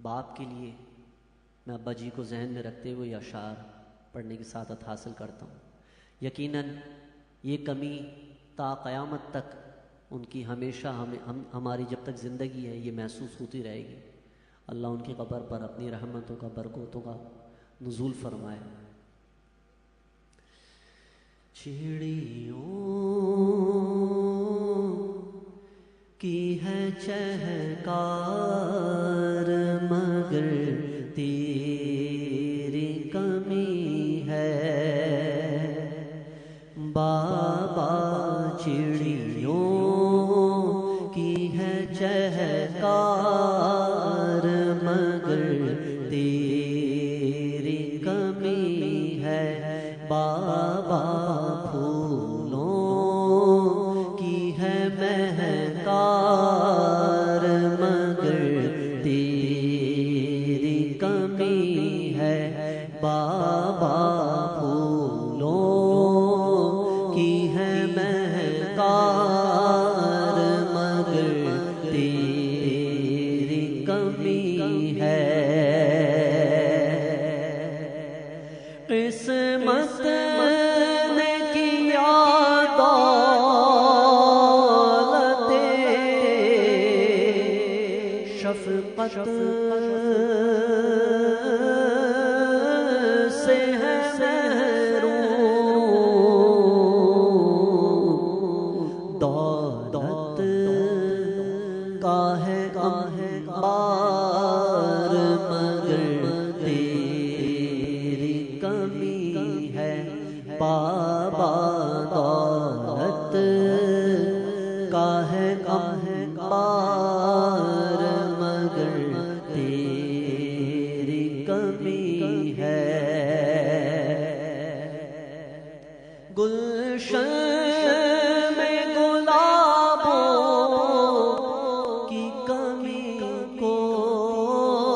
باپ کے لیے میں ابا جی کو ذہن میں رکھتے ہوئے یہ اشعار پڑھنے کی سعادت حاصل کرتا ہوں۔ یقیناً یہ کمی تا قیامت تک ان کی ہمیشہ ہماری جب تک زندگی ہے یہ محسوس ہوتی رہے گی۔ اللہ ان کی قبر پر اپنی رحمتوں کا برکتوں کا نزول فرمائے۔ چڑیوں کی ہے چہکار مگر تیری کمی ہے بابا، چڑیوں کی ہے چہکار مگر تیری کمی ہے بابا، پھولوں کی ہے مہکار مگر تیری کمی ہے بابا، پھولوں کی ہے مہکار مگر تیری کمی ہے۔ قسمت نے کیا دولت شفقت سے ہے محروم، دولت کا ہے انبار مگر تیری کمی ہے بابا، دولت کا ہے انبار مگر تیری کمی ہے۔ گلشن میں گلابوں کی کمی کوئی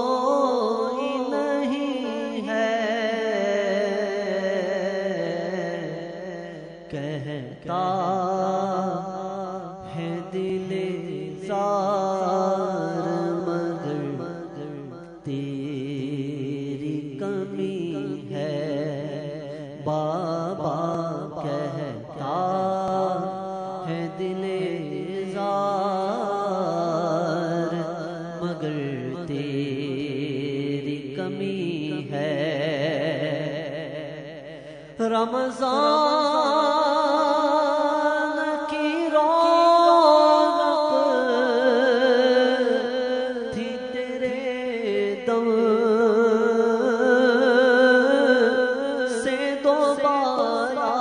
نہیں ہے، کہتا ہے دل زار مگر تیری کمی ہے بابا، کہتا ہے دل زار مگر تیری کمی ہے۔ رمضان کی رونق تھی تیرے دم سے دوبارہ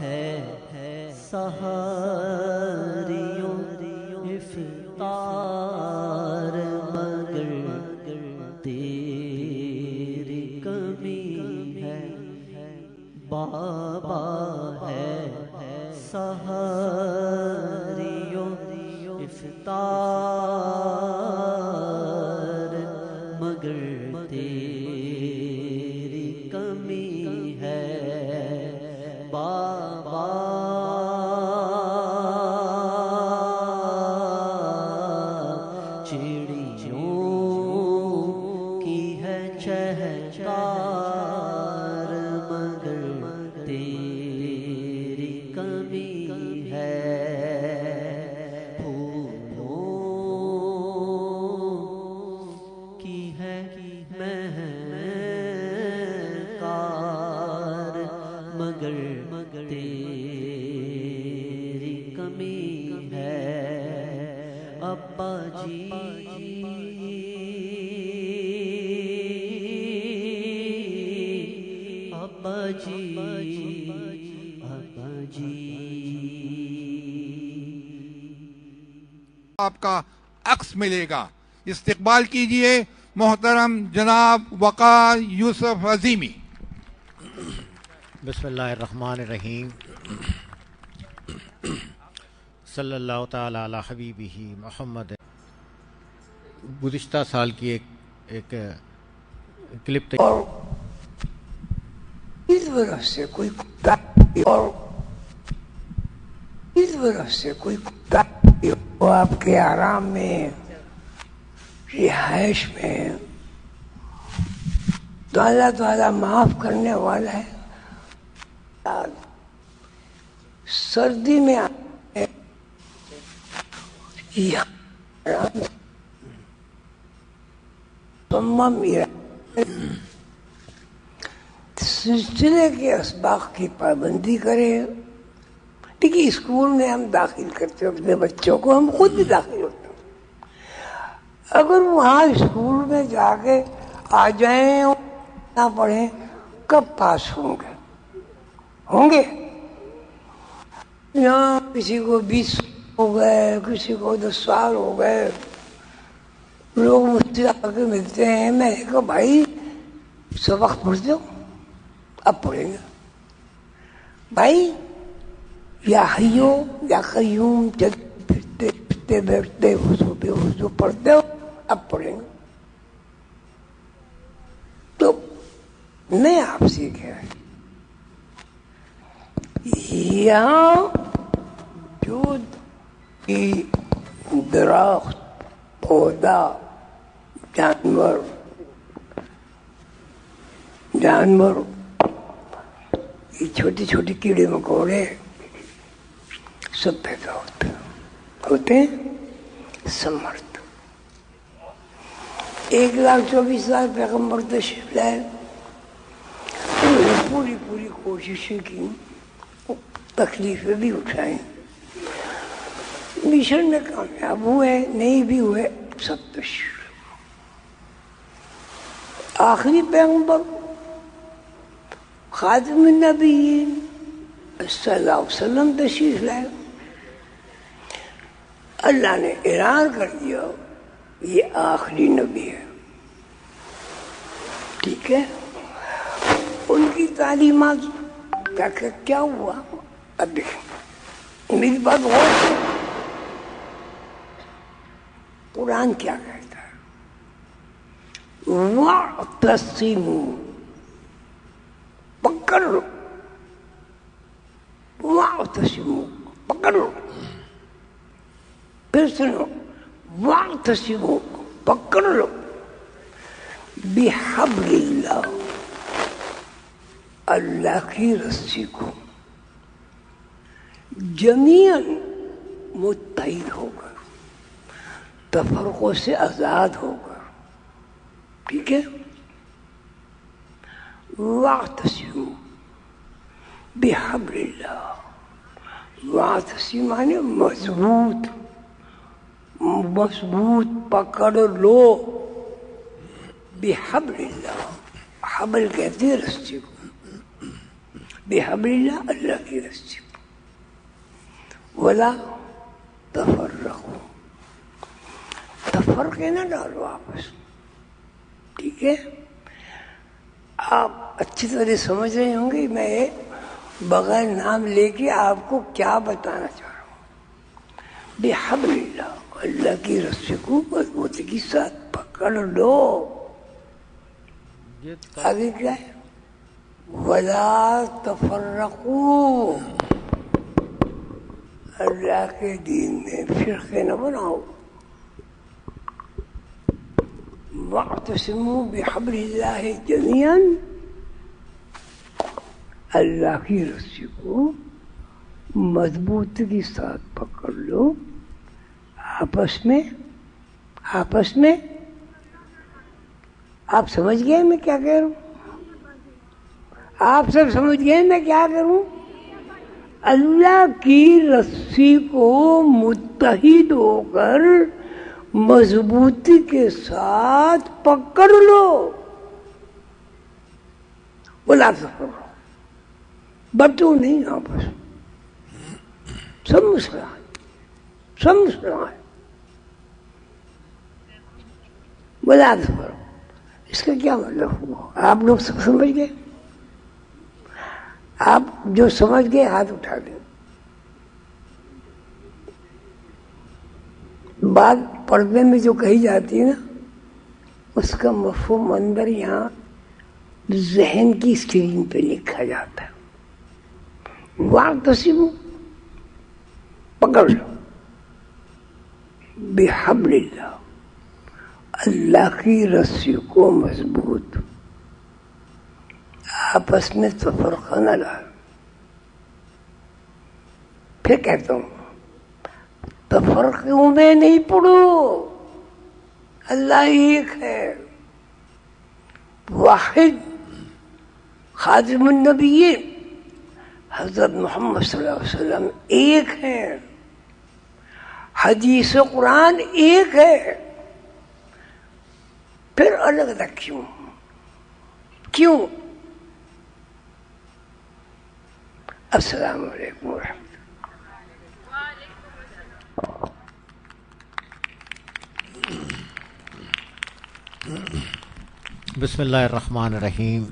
ہے سحریوں افطار مگر تیری کمی ہے بابا، ہے سحریوں افطار مگر تیری کمی ہے بابا۔ چڑیوں کی ہے چہکار مگر تیری کمی ہے، پھولوں کی ہے مہکار مگر تیری کمی ہے ابا جی، ابا جی، ابا جی۔ آپ کا عکس ملے گا۔ استقبال کیجئے محترم جناب وقار یوسف عظیمی۔ بسم اللہ الرحمن الرحیم، صلی اللہ تعالی علی حبیبہ محمد۔ گزشتہ سال کی ایک کلپ اس وجہ سے کوئی اور اس طرف سے کوئی ہو آپ کے آرام میں، رہائش میں، تو اللہ تعالیٰ معاف کرنے والا ہے. سردی میں سلسلے کے اسباق کی پابندی کرے. دیکھیے اسکول میں ہم داخل کرتے ہیں اپنے بچوں کو، ہم خود بھی داخل ہوتے ہیں. اگر وہاں اسکول میں جا کے آ جائیں نہ پڑھیں، کب پاس ہوں گے؟ یہاں کسی کو 20 ہو گئے، کسی کو 10 سال ہو گئے، لوگ مجھ سے آ کے ملتے ہیں. میں نے کہا بھائی سبق پڑھتے ہو؟ اب پڑھیں گے. بھائی یا حیو یا قیوم چلتے پھرتے بیٹھتے وضو بے وضو پڑھتے ہو؟ اب پڑھیں گے. تو میں آپ سے کہہ رہا ہوں یہاں جو درخت، پودا، جانور یہ چھوٹی چھوٹی کیڑے مکوڑے سب پیدا ہوتے ہیں سمرتھ. 1,24,000 پیغمبر تشریف لائے، پوری کوششیں کی، تکلیفیں بھی اٹھائیں، مشن میں کامیاب ہوئے نہیں بھی ہوئے، سب تشریف. آخری پیغمبر خاتم النبیین صلی اللہ علیہ وسلم تشریف لائے. اللہ نے اعلان کر دیا یہ آخری نبی ہے. ٹھیک ہے، ان کی تعلیمات کیا ہوا اب دیکھیں. میری بات غور سے، قرآن کیا کہتا ہے؟ وَاعْتَصِمُوا، پکڑ لو. وَاعْتَصِمُوا، پکڑ لو. پھر سنو، وَاعْتَصِمُوا، پکڑ لو. بِحَبْلِ اللہ، اللہ کی رسی کو. جمیعاً متحد ہو کر، تفرقوں سے آزاد ہو کر. ٹھیک ہے، واعتصموا بحبل اللہ. واعتصموا مانے مضبوط پکڑ لو. بحبل اللہ، حبل کہتے ہیں رسی کو. بحبل اللہ، اللہ کی رسی کو. ولا تفرقوا، تفرقے نہ ڈالو آپس. ٹھیک ہے، آپ اچھی طرح سمجھ رہے ہوں گے میں بغیر نام لے کے آپ کو کیا بتانا چاہ رہا ہوں. بحبل اللہ، اللہ کی رسی کو مضبوطی کے ساتھ پکڑ لو. آگے کیا ہے؟ ولا تفرقوا، اللہ کے دین میں فرقے نہ بناؤ. واعتصموا بحبل اللہ جميعا، اللہ کی رسی کو مضبوطی کے ساتھ پکڑ لو. آپس میں آپ سمجھ گئے میں کیا کہہ رہا ہوں؟ آپ سب سمجھ گئے میں کیا کروں؟ اللہ کی رسی کو متحد ہو کر مضبوطی کے ساتھ پکڑ لو. بلا سکو، بٹو نہیں آپس. سب مسلمان بلا سکو. اس کا کیا مطلب ہوا؟ آپ لوگ سب سمجھ گئے؟ آپ جو سمجھ گئے ہاتھ اٹھا دیں. بات پردے میں جو کہی جاتی ہے نا، اس کا مفہوم اندر یہاں ذہن کی اسکرین پہ لکھا جاتا ہے. واعتصموا، پکڑ لو بحبل اللہ، اللہ کی رسی کو مضبوط، آپس میں تفرقہ نہ لاؤ۔ پھر کہتا ہوں تفرقوں میں نہیں پڑو، اللہ ایک ہے، واحد خاتم النبیین حضرت محمد صلی اللہ علیہ وسلم ایک ہے، حدیث قرآن ایک ہے، پھر الگ الگ کیوں؟ السلام علیکم ورحمۃ اللہ۔ بسم اللہ الرحمن الرحیم۔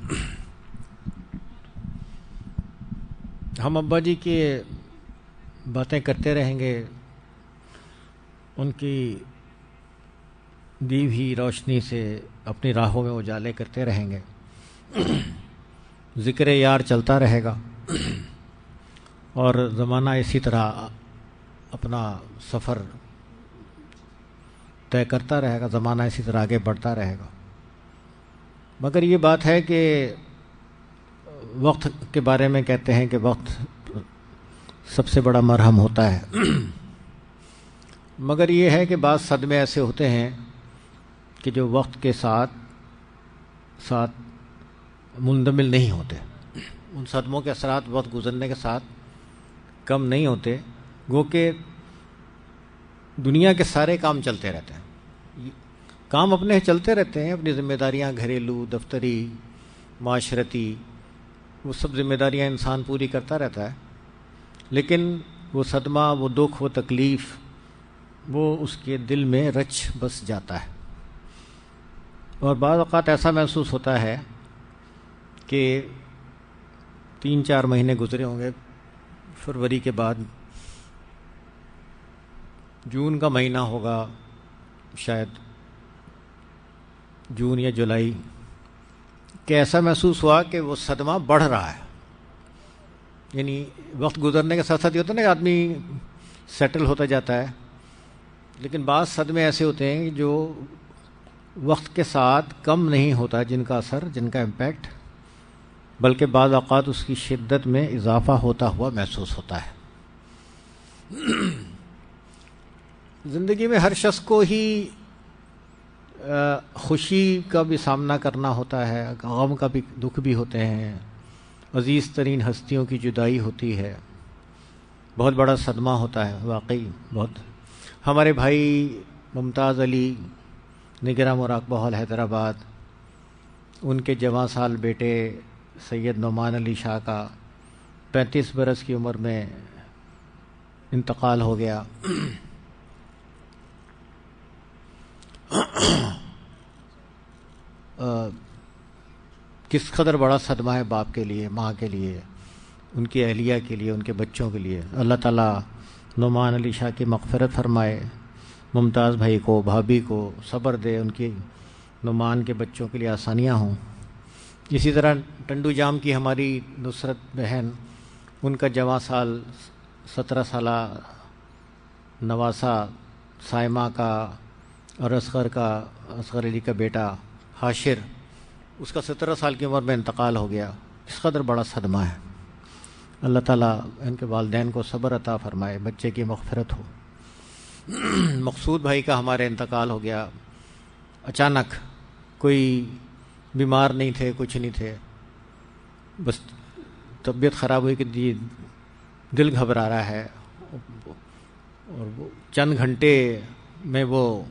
ہم ابا جی کی باتیں کرتے رہیں گے، ان کی دی ہوئی روشنی سے اپنی راہوں میں اجالے کرتے رہیں گے، ذکر یار چلتا رہے گا، اور زمانہ اسی طرح اپنا سفر طے کرتا رہے گا، زمانہ اسی طرح آگے بڑھتا رہے گا۔ مگر یہ بات ہے کہ وقت کے بارے میں کہتے ہیں کہ وقت سب سے بڑا مرہم ہوتا ہے، مگر یہ ہے کہ بعض صدمے ایسے ہوتے ہیں کہ جو وقت کے ساتھ مندمل نہیں ہوتے، ان صدموں کے اثرات وقت گزرنے کے ساتھ کم نہیں ہوتے، گو کہ دنیا کے سارے کام چلتے رہتے ہیں، کام اپنے چلتے رہتے ہیں، اپنی ذمہ داریاں گھریلو، دفتری، معاشرتی، وہ سب ذمہ داریاں انسان پوری کرتا رہتا ہے، لیکن وہ صدمہ، وہ دکھ، وہ تکلیف، وہ اس کے دل میں رچ بس جاتا ہے، اور بعض اوقات ایسا محسوس ہوتا ہے کہ 3-4 مہینے گزرے ہوں گے، فروری کے بعد جون کا مہینہ ہوگا، شاید جون یا جولائی، کہ ایسا محسوس ہوا کہ وہ صدمہ بڑھ رہا ہے، یعنی وقت گزرنے کے ساتھ ساتھ یہ ہوتا ہے نا کہ آدمی سیٹل ہوتا جاتا ہے، لیکن بعض صدمے ایسے ہوتے ہیں جو وقت کے ساتھ کم نہیں ہوتا، جن کا اثر، جن کا امپیکٹ، بلکہ بعض اوقات اس کی شدت میں اضافہ ہوتا ہوا محسوس ہوتا ہے۔ زندگی میں ہر شخص کو ہی خوشی کا بھی سامنا کرنا ہوتا ہے، غم کا بھی، دکھ بھی ہوتے ہیں، عزیز ترین ہستیوں کی جدائی ہوتی ہے، بہت بڑا صدمہ ہوتا ہے واقعی، بہت۔ ہمارے بھائی ممتاز علی نگراں مراقبہ ہال حیدرآباد، ان کے جواں سال بیٹے سید نعمان علی شاہ کا 35 برس کی عمر میں انتقال ہو گیا۔ کس قدر بڑا صدمہ ہے باپ کے لیے، ماں کے لیے، ان کی اہلیہ کے لیے، ان کے بچوں کے لیے۔ اللہ تعالیٰ نعمان علی شاہ کی مغفرت فرمائے، ممتاز بھائی کو، بھابھی کو صبر دے، ان کی نعمان کے بچوں کے لیے آسانیاں ہوں۔ اسی طرح ٹنڈو جام کی ہماری نصرت بہن، ان کا جواں سال 17 سالہ نواسہ سائمہ کا، اور اصغر علی کا بیٹا حاشر، اس کا 17 سال کی عمر میں انتقال ہو گیا۔ اس قدر بڑا صدمہ ہے۔ اللہ تعالیٰ ان کے والدین کو صبر عطا فرمائے، بچے کی مغفرت ہو۔ مقصود بھائی کا ہمارے انتقال ہو گیا اچانک، کوئی بیمار نہیں تھے، کچھ نہیں تھے، بس طبیعت خراب ہوئی کہ دل گھبرا رہا ہے، اور وہ چند گھنٹے میں وہ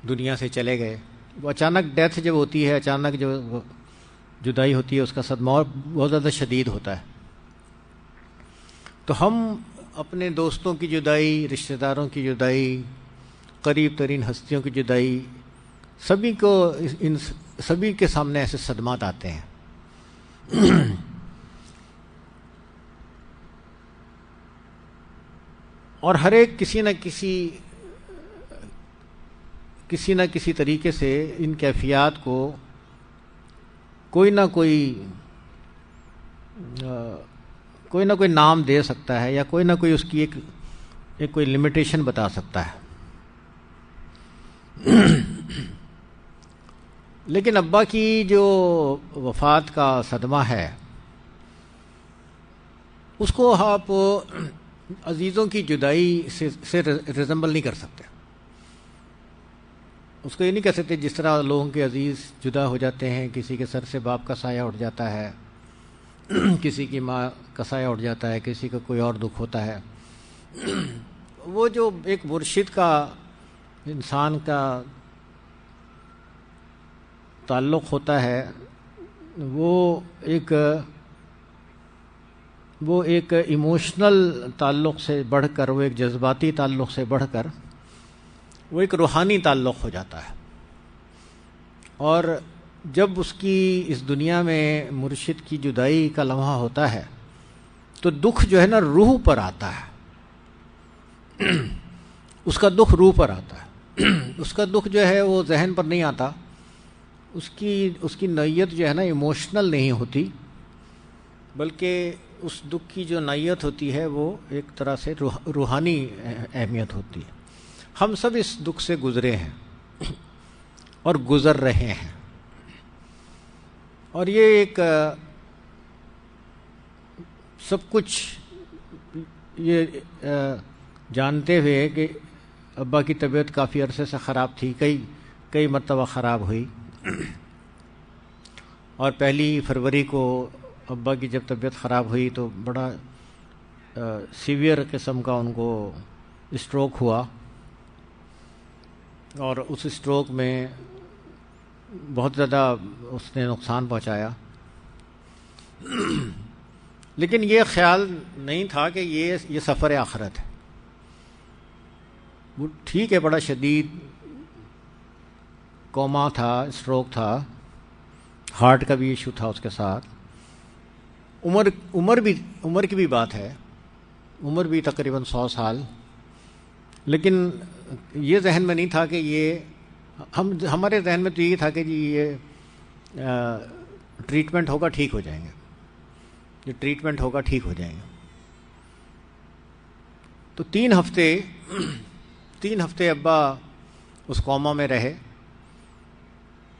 دنیا سے چلے گئے۔ وہ اچانک ڈیتھ جب ہوتی ہے، اچانک جو جدائی ہوتی ہے، اس کا صدمہ اور بہت زیادہ شدید ہوتا ہے۔ تو ہم اپنے دوستوں کی جدائی، رشتہ داروں کی جدائی، قریب ترین ہستیوں کی جدائی، سبھی کے سامنے ایسے صدمات آتے ہیں۔ اور ہر ایک کسی نہ کسی طریقے سے ان کیفیات کو کوئی نہ کوئی نام دے سکتا ہے، یا کوئی نہ کوئی اس کی ایک کوئی لمیٹیشن بتا سکتا ہے. لیکن ابا کی جو وفات کا صدمہ ہے اس کو آپ عزیزوں کی جدائی سے ریزمبل نہیں کر سکتے. اس کو یہ نہیں کہہ سکتے جس طرح لوگوں کے عزیز جدا ہو جاتے ہیں، کسی کے سر سے باپ کا سایہ اٹھ جاتا ہے، کسی کی ماں کا سایہ اٹھ جاتا ہے، کسی کا کوئی اور دکھ ہوتا ہے. وہ جو ایک مرشد کا انسان کا تعلق ہوتا ہے وہ ایک ایموشنل تعلق سے بڑھ کر، وہ ایک جذباتی تعلق سے بڑھ کر وہ ایک روحانی تعلق ہو جاتا ہے. اور جب اس کی اس دنیا میں مرشد کی جدائی کا لمحہ ہوتا ہے تو دکھ جو ہے نا روح پر آتا ہے. اس کا دکھ روح پر آتا ہے. اس کا دکھ جو ہے وہ ذہن پر نہیں آتا. اس کی نوعیت جو ہے نا ایموشنل نہیں ہوتی، بلکہ اس دکھ کی جو نوعیت ہوتی ہے وہ ایک طرح سے روحانی اہمیت ہوتی ہے. ہم سب اس دکھ سے گزرے ہیں اور گزر رہے ہیں، اور یہ ایک سب کچھ یہ جانتے ہوئے کہ ابا کی طبیعت کافی عرصے سے خراب تھی، کئی مرتبہ خراب ہوئی، اور 1 فروری کو ابا کی جب طبیعت خراب ہوئی تو بڑا سیویئر قسم کا ان کو اسٹروک ہوا، اور اس اسٹروک میں بہت زیادہ اس نے نقصان پہنچایا. لیکن یہ خیال نہیں تھا کہ یہ سفر آخرت ہے. وہ ٹھیک ہے بڑا شدید کوما تھا، اسٹروک تھا، ہارٹ کا بھی ایشو تھا اس کے ساتھ. عمر کی بھی بات ہے، عمر بھی تقریباً 100 سال. لیکن یہ ذہن میں نہیں تھا کہ ہمارے ذہن میں تو یہ تھا کہ جی یہ ٹریٹمنٹ ہوگا ٹھیک ہو جائیں گے، یہ ٹریٹمنٹ ہوگا ٹھیک ہو جائیں گے. تو 3 ہفتے ابا اس کوما میں رہے.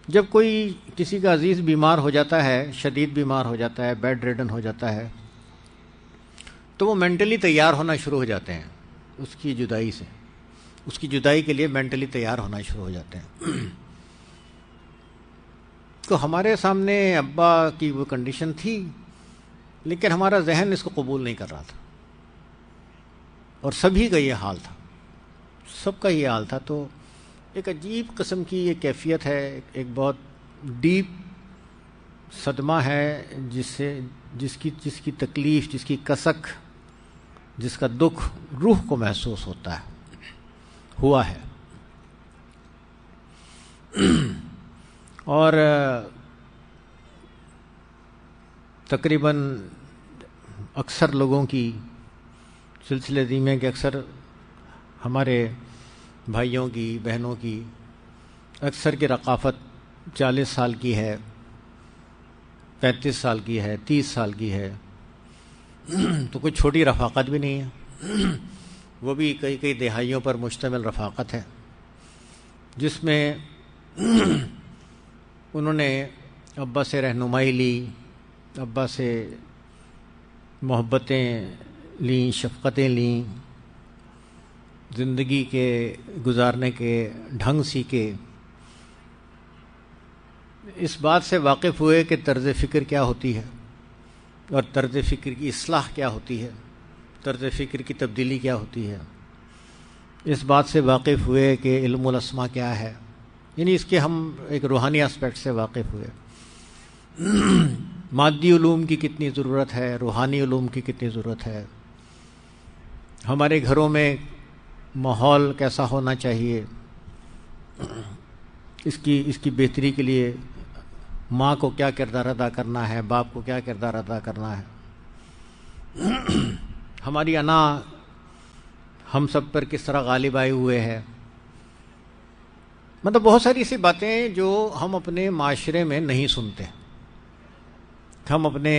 جب کوئی کسی کا عزیز بیمار ہو جاتا ہے، شدید بیمار ہو جاتا ہے، بیڈ ریڈن ہو جاتا ہے، تو وہ مینٹلی تیار ہونا شروع ہو جاتے ہیں اس کی جدائی سے. اس کی جدائی کے لیے مینٹلی تیار ہونا شروع ہو جاتے ہیں. تو ہمارے سامنے ابا کی وہ کنڈیشن تھی، لیکن ہمارا ذہن اس کو قبول نہیں کر رہا تھا، اور سبھی کا یہ حال تھا، سب کا یہ حال تھا. تو ایک عجیب قسم کی یہ کیفیت ہے، ایک بہت ڈیپ صدمہ ہے جس کی تکلیف، جس کی کسک، جس کا دکھ روح کو محسوس ہوتا ہے، ہوا ہے. اور تقریباً اکثر لوگوں کی سلسلے میں کہ اکثر ہمارے بھائیوں کی، بہنوں کی، اکثر کی رقافت 40 سال کی ہے، 35 سال کی ہے، 30 سال کی ہے. تو کوئی چھوٹی رفاقت بھی نہیں ہے، وہ بھی کئی دہائیوں پر مشتمل رفاقت ہے، جس میں انہوں نے ابا سے رہنمائی لی، ابا سے محبتیں لیں، شفقتیں لیں، زندگی کے گزارنے کے ڈھنگ سیکھے. اس بات سے واقف ہوئے کہ طرز فکر کیا ہوتی ہے، اور طرز فکر کی اصلاح کیا ہوتی ہے، طرز فکر کی تبدیلی کیا ہوتی ہے. اس بات سے واقف ہوئے کہ علم الاسماء کیا ہے، یعنی اس کے ہم ایک روحانی اسپیکٹ سے واقف ہوئے. مادی علوم کی کتنی ضرورت ہے، روحانی علوم کی کتنی ضرورت ہے، ہمارے گھروں میں ماحول کیسا ہونا چاہیے، اس کی بہتری کے لیے ماں کو کیا کردار ادا کرنا ہے، باپ کو کیا کردار ادا کرنا ہے، ہماری انا ہم سب پر کس طرح غالب آئے ہوئے ہے. مطلب بہت ساری ایسی باتیں جو ہم اپنے معاشرے میں نہیں سنتے. ہم اپنے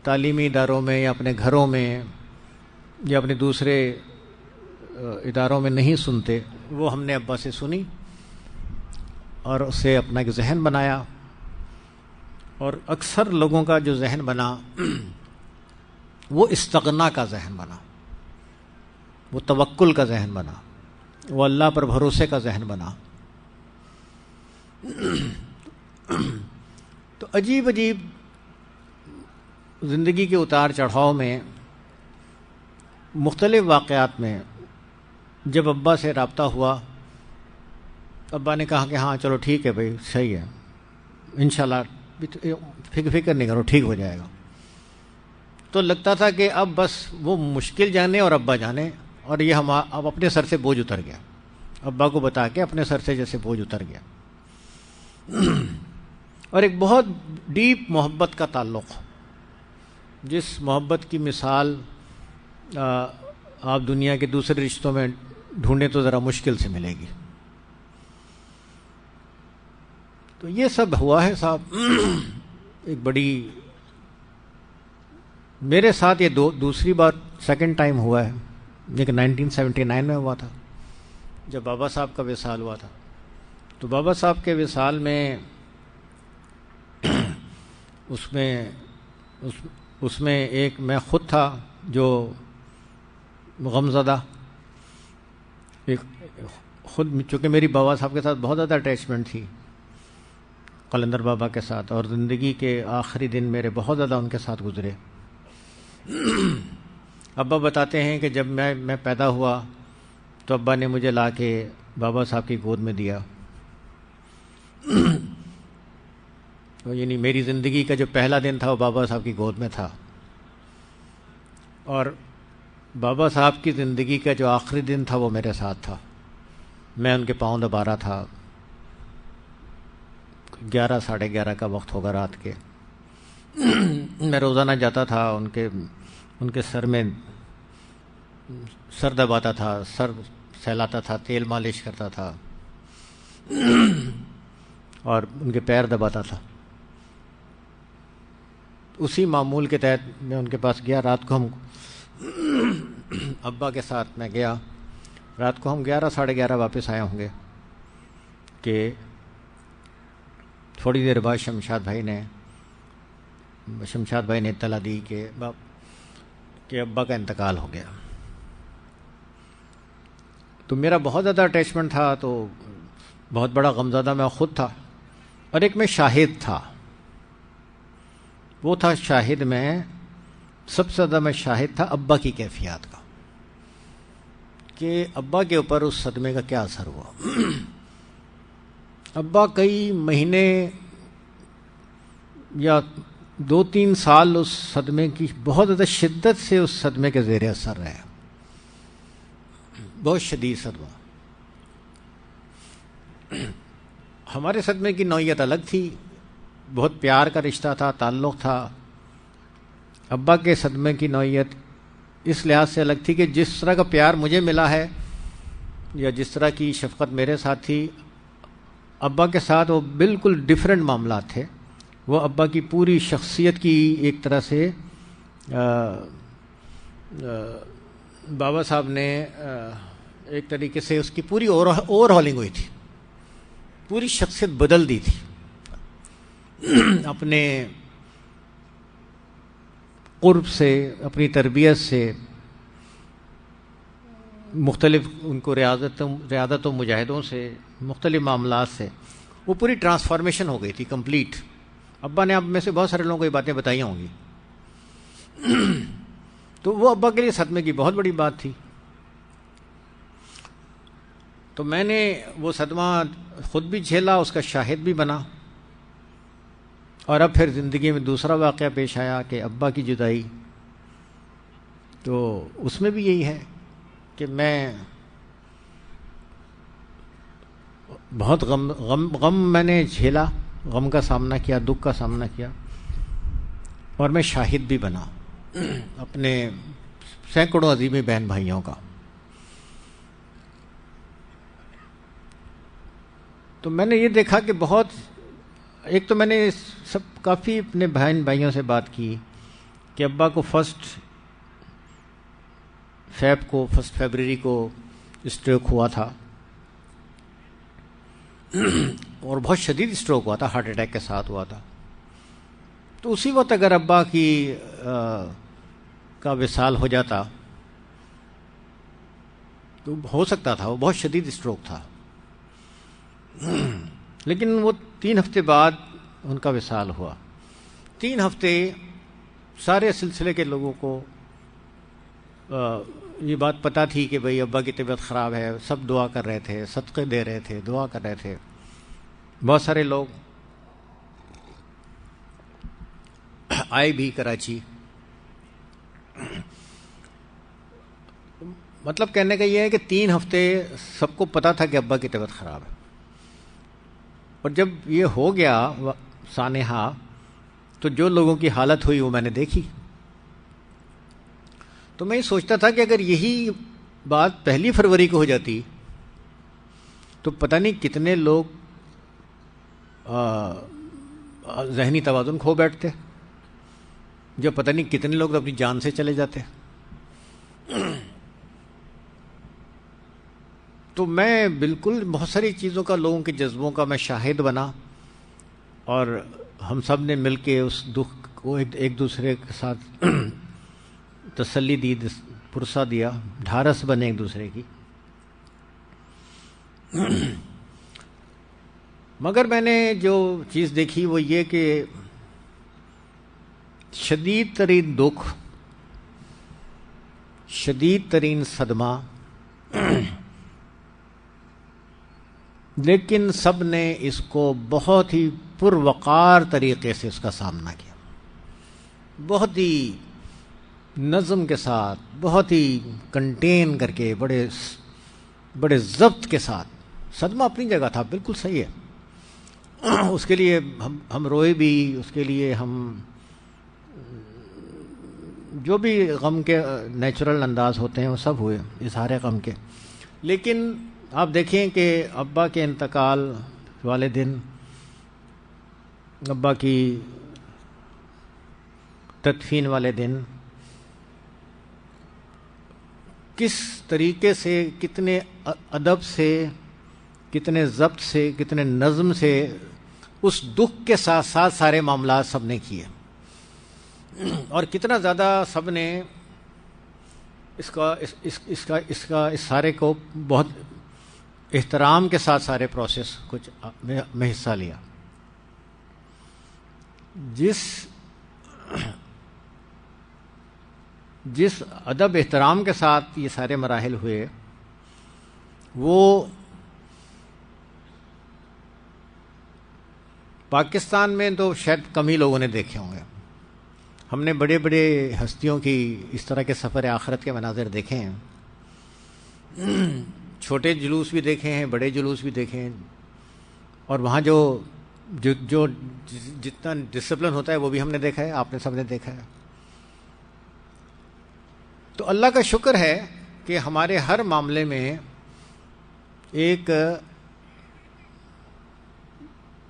تعلیمی اداروں میں یا اپنے گھروں میں یا اپنے دوسرے اداروں میں نہیں سنتے، وہ ہم نے ابا سے سنی اور اسے اپنا ایک ذہن بنایا. اور اکثر لوگوں کا جو ذہن بنا وہ استغنا کا ذہن بنا، وہ توکل کا ذہن بنا، وہ اللہ پر بھروسے کا ذہن بنا. تو عجیب عجیب زندگی کے اتار چڑھاؤ میں، مختلف واقعات میں جب ابا سے رابطہ ہوا، ابا نے کہا کہ ہاں چلو ٹھیک ہے بھائی، صحیح ہے، انشاءاللہ فکر نہیں کرو، ٹھیک ہو جائے گا. تو لگتا تھا کہ اب بس وہ مشکل جانے اور ابا جانے، اور یہ ہم اب اپنے سر سے بوجھ اتر گیا. ابا کو بتا کے اپنے سر سے جیسے بوجھ اتر گیا. اور ایک بہت ڈیپ محبت کا تعلق، جس محبت کی مثال آپ دنیا کے دوسرے رشتوں میں ڈھونڈیں تو ذرا مشکل سے ملے گی. تو یہ سب ہوا ہے صاحب. ایک بڑی، میرے ساتھ یہ دوسری بار سیکنڈ ٹائم ہوا ہے، لیکن 1979 میں ہوا تھا جب بابا صاحب کا وصال ہوا تھا. تو بابا صاحب کے وصال میں اس میں ایک میں خود تھا جو غمزدہ، ایک خود، چونکہ میری بابا صاحب کے ساتھ بہت زیادہ اٹیچمنٹ تھی، قلندر بابا کے ساتھ، اور زندگی کے آخری دن میرے بہت زیادہ ان کے ساتھ گزرے. ابا بتاتے ہیں کہ جب میں پیدا ہوا تو ابا نے مجھے لا کے بابا صاحب کی گود میں دیا. یعنی میری زندگی کا جو پہلا دن تھا وہ بابا صاحب کی گود میں تھا، اور بابا صاحب کی زندگی کا جو آخری دن تھا وہ میرے ساتھ تھا. میں ان کے پاؤں دبا رہا تھا. 11 ساڑھے 11 کا وقت ہوگا رات کے. میں روزانہ جاتا تھا ان کے سر میں، سر دباتا تھا، سر سہلاتا تھا، تیل مالش کرتا تھا، اور ان کے پیر دباتا تھا. اسی معمول کے تحت میں ان کے پاس گیا. رات کو ہم ابا کے ساتھ میں گیا. رات کو ہم 11 ساڑھے 11 واپس آئے ہوں گے کہ تھوڑی دیر بعد شمشاد بھائی نے اطلاع دی کہ ابا کا انتقال ہو گیا. تو میرا بہت زیادہ اٹیچمنٹ تھا، تو بہت بڑا غمزدہ میں خود تھا، اور ایک میں شاہد تھا. وہ تھا شاہد، میں سب سے زیادہ میں شاہد تھا ابا کی کیفیات کا، کہ ابا کے اوپر اس صدمے کا کیا اثر ہوا. ابا کئی مہینے یا 2-3 سال اس صدمے کی بہت زیادہ شدت سے اس صدمے کے زیر اثر رہے، بہت شدید صدمہ. ہمارے صدمے کی نوعیت الگ تھی، بہت پیار کا رشتہ تھا، تعلق تھا. ابا کے صدمے کی نوعیت اس لحاظ سے الگ تھی کہ جس طرح کا پیار مجھے ملا ہے یا جس طرح کی شفقت میرے ساتھ تھی، ابا کے ساتھ وہ بالکل ڈیفرنٹ معاملات تھے. وہ ابا کی پوری شخصیت کی ایک طرح سے بابا صاحب نے ایک طریقے سے اس کی پوری اوور ہالنگ ہوئی تھی، پوری شخصیت بدل دی تھی. اپنے قرب سے، اپنی تربیت سے، مختلف ان کو ریاضت و مجاہدوں سے، مختلف معاملات سے وہ پوری ٹرانسفارمیشن ہو گئی تھی، کمپلیٹ. ابا نے اب میں سے بہت سارے لوگوں کو یہ باتیں بتائی ہوں گی. تو وہ ابا کے لیے صدمے کی بہت بڑی بات تھی. تو میں نے وہ صدمہ خود بھی جھیلا، اس کا شاہد بھی بنا. اور اب پھر زندگی میں دوسرا واقعہ پیش آیا کہ ابا کی جدائی. تو اس میں بھی یہی ہے کہ میں بہت غم میں نے جھیلا، غم کا سامنا کیا، دکھ کا سامنا کیا، اور میں شاہد بھی بنا اپنے سینکڑوں عظیمی بہن بھائیوں کا. تو میں نے یہ دیکھا کہ بہت، ایک تو میں نے کافی اپنے بہن بھائیوں سے بات کی کہ ابا کو 1 فیبرری کو اسٹروک ہوا تھا اور بہت شدید اسٹروک ہوا تھا، ہارٹ اٹیک کے ساتھ ہوا تھا. تو اسی وقت اگر ابا کی کا وصال ہو جاتا تو ہو سکتا تھا. وہ بہت شدید اسٹروک تھا، لیکن وہ 3 ہفتے بعد ان کا وصال ہوا. 3 ہفتے سارے سلسلے کے لوگوں کو یہ بات پتہ تھی کہ بھئی ابا کی طبیعت خراب ہے. سب دعا کر رہے تھے، صدقے دے رہے تھے، دعا کر رہے تھے. بہت سارے لوگ آئے بھی کراچی. مطلب کہنے کا یہ ہے کہ 3 ہفتے سب کو پتہ تھا کہ ابا کی طبیعت خراب ہے. اور جب یہ ہو گیا سانحہ تو جو لوگوں کی حالت ہوئی وہ میں نے دیکھی. تو میں یہ سوچتا تھا کہ اگر یہی بات 1 فروری کو ہو جاتی تو پتہ نہیں کتنے لوگ ذہنی توازن کھو بیٹھتے، جو پتہ نہیں کتنے لوگ اپنی جان سے چلے جاتے. تو میں بالکل بہت ساری چیزوں کا، لوگوں کے جذبوں کا میں شاہد بنا، اور ہم سب نے مل کے اس دکھ کو ایک دوسرے کے ساتھ تسلی دی، پرسہ دیا، ڈھارس بنے ایک دوسرے کی. مگر میں نے جو چیز دیکھی وہ یہ کہ شدید ترین دکھ، شدید ترین صدمہ، لیکن سب نے اس کو بہت ہی پروقار طریقے سے اس کا سامنا کیا، بہت ہی نظم کے ساتھ، بہت ہی کنٹین کر کے، بڑے ضبط کے ساتھ. صدمہ اپنی جگہ تھا، بالکل صحیح ہے. اس کے لیے ہم روئے بھی، اس کے لیے ہم جو بھی غم کے نیچرل انداز ہوتے ہیں وہ سب ہوئے، اظہار غم کے. لیکن آپ دیکھیں کہ ابا کے انتقال والے دن، ابا کی تدفین والے دن، کس طریقے سے، کتنے ادب سے، کتنے ضبط سے، کتنے نظم سے اس دکھ کے ساتھ ساتھ سارے معاملات سب نے کیے، اور کتنا زیادہ سب نے اس سارے کو بہت احترام کے ساتھ سارے پروسیس کچھ میں حصہ لیا. جس ادب احترام کے ساتھ یہ سارے مراحل ہوئے، وہ پاکستان میں تو شاید کم ہی لوگوں نے دیکھے ہوں گے. ہم نے بڑے بڑے ہستیوں کی اس طرح کے سفر آخرت کے مناظر دیکھے ہیں، چھوٹے جلوس بھی دیکھے ہیں، بڑے جلوس بھی دیکھے ہیں، اور وہاں جو جتنا ڈسپلن ہوتا ہے وہ بھی ہم نے دیکھا ہے، آپ نے سب نے دیکھا ہے. تو اللہ کا شکر ہے کہ ہمارے ہر معاملے میں ایک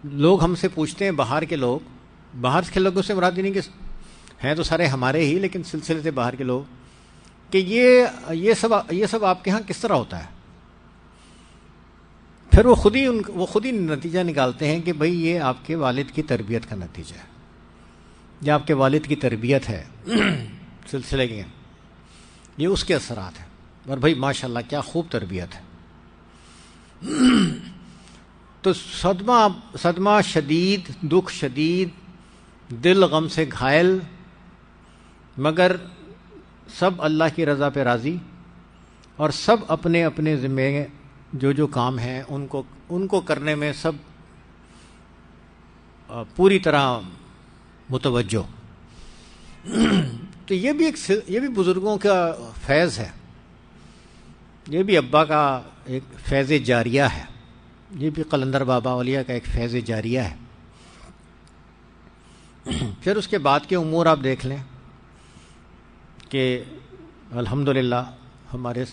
لوگ ہم سے پوچھتے ہیں، باہر کے لوگوں سے مراد نہیں کہ ہیں تو سارے ہمارے ہی، لیکن سلسلے سے باہر کے لوگ، کہ یہ سب آپ کے ہاں کس طرح ہوتا ہے. پھر وہ خود ہی نتیجہ نکالتے ہیں کہ بھئی یہ آپ کے والد کی تربیت کا نتیجہ ہے، یہ آپ کے والد کی تربیت ہے سلسلے کے، یہ اس کے اثرات ہیں. اور بھئی ماشاءاللہ کیا خوب تربیت ہے. تو صدمہ شدید، دکھ شدید، دل غم سے گھائل، مگر سب اللہ کی رضا پہ راضی، اور سب اپنے اپنے ذمے جو کام ہیں ان کو کرنے میں سب پوری طرح متوجہ. تو یہ بھی بزرگوں کا فیض ہے، یہ بھی ابا کا ایک فیض جاریہ ہے، یہ بھی قلندر بابا اولیاء کا ایک فیض جاریہ ہے. پھر اس کے بعد کے امور آپ دیکھ لیں کہ الحمدللہ ہمارے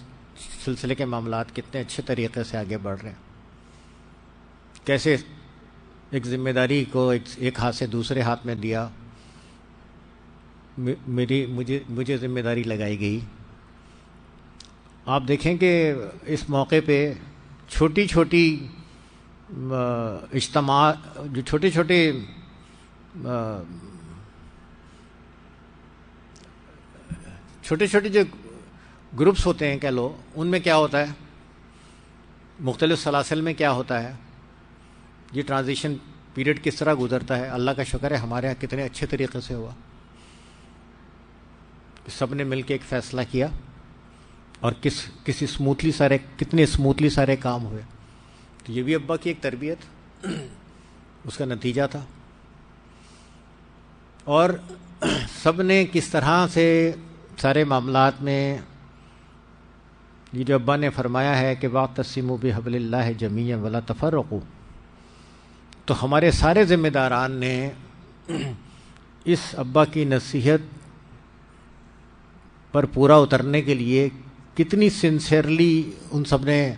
سلسلے کے معاملات کتنے اچھے طریقے سے آگے بڑھ رہے ہیں، کیسے ایک ذمہ داری کو ایک ہاتھ سے دوسرے ہاتھ میں دیا، مجھے ذمہ داری لگائی گئی، آپ دیکھیں کہ اس موقع پہ چھوٹی چھوٹی اجتماع، جو چھوٹے چھوٹے جو گروپس ہوتے ہیں کہہ لو، ان میں کیا ہوتا ہے، مختلف سلاسل میں کیا ہوتا ہے، یہ ٹرانزیشن پیریڈ کس طرح گزرتا ہے. اللہ کا شکر ہے ہمارے یہاں کتنے اچھے طریقے سے ہوا. سب نے مل کے ایک فیصلہ کیا اور کتنے اسموتھلی سارے کام ہوئے. تو یہ بھی ابا کی ایک تربیت، اس کا نتیجہ تھا. اور سب نے کس طرح سے سارے معاملات میں یہ جو ابا نے فرمایا ہے کہ واعتصموا بحبل اللہ جمیعا ولا تفرقوا، تو ہمارے سارے ذمہ داران نے اس ابا کی نصیحت پر پورا اترنے کے لیے کتنی سنسیئرلی ان سب نے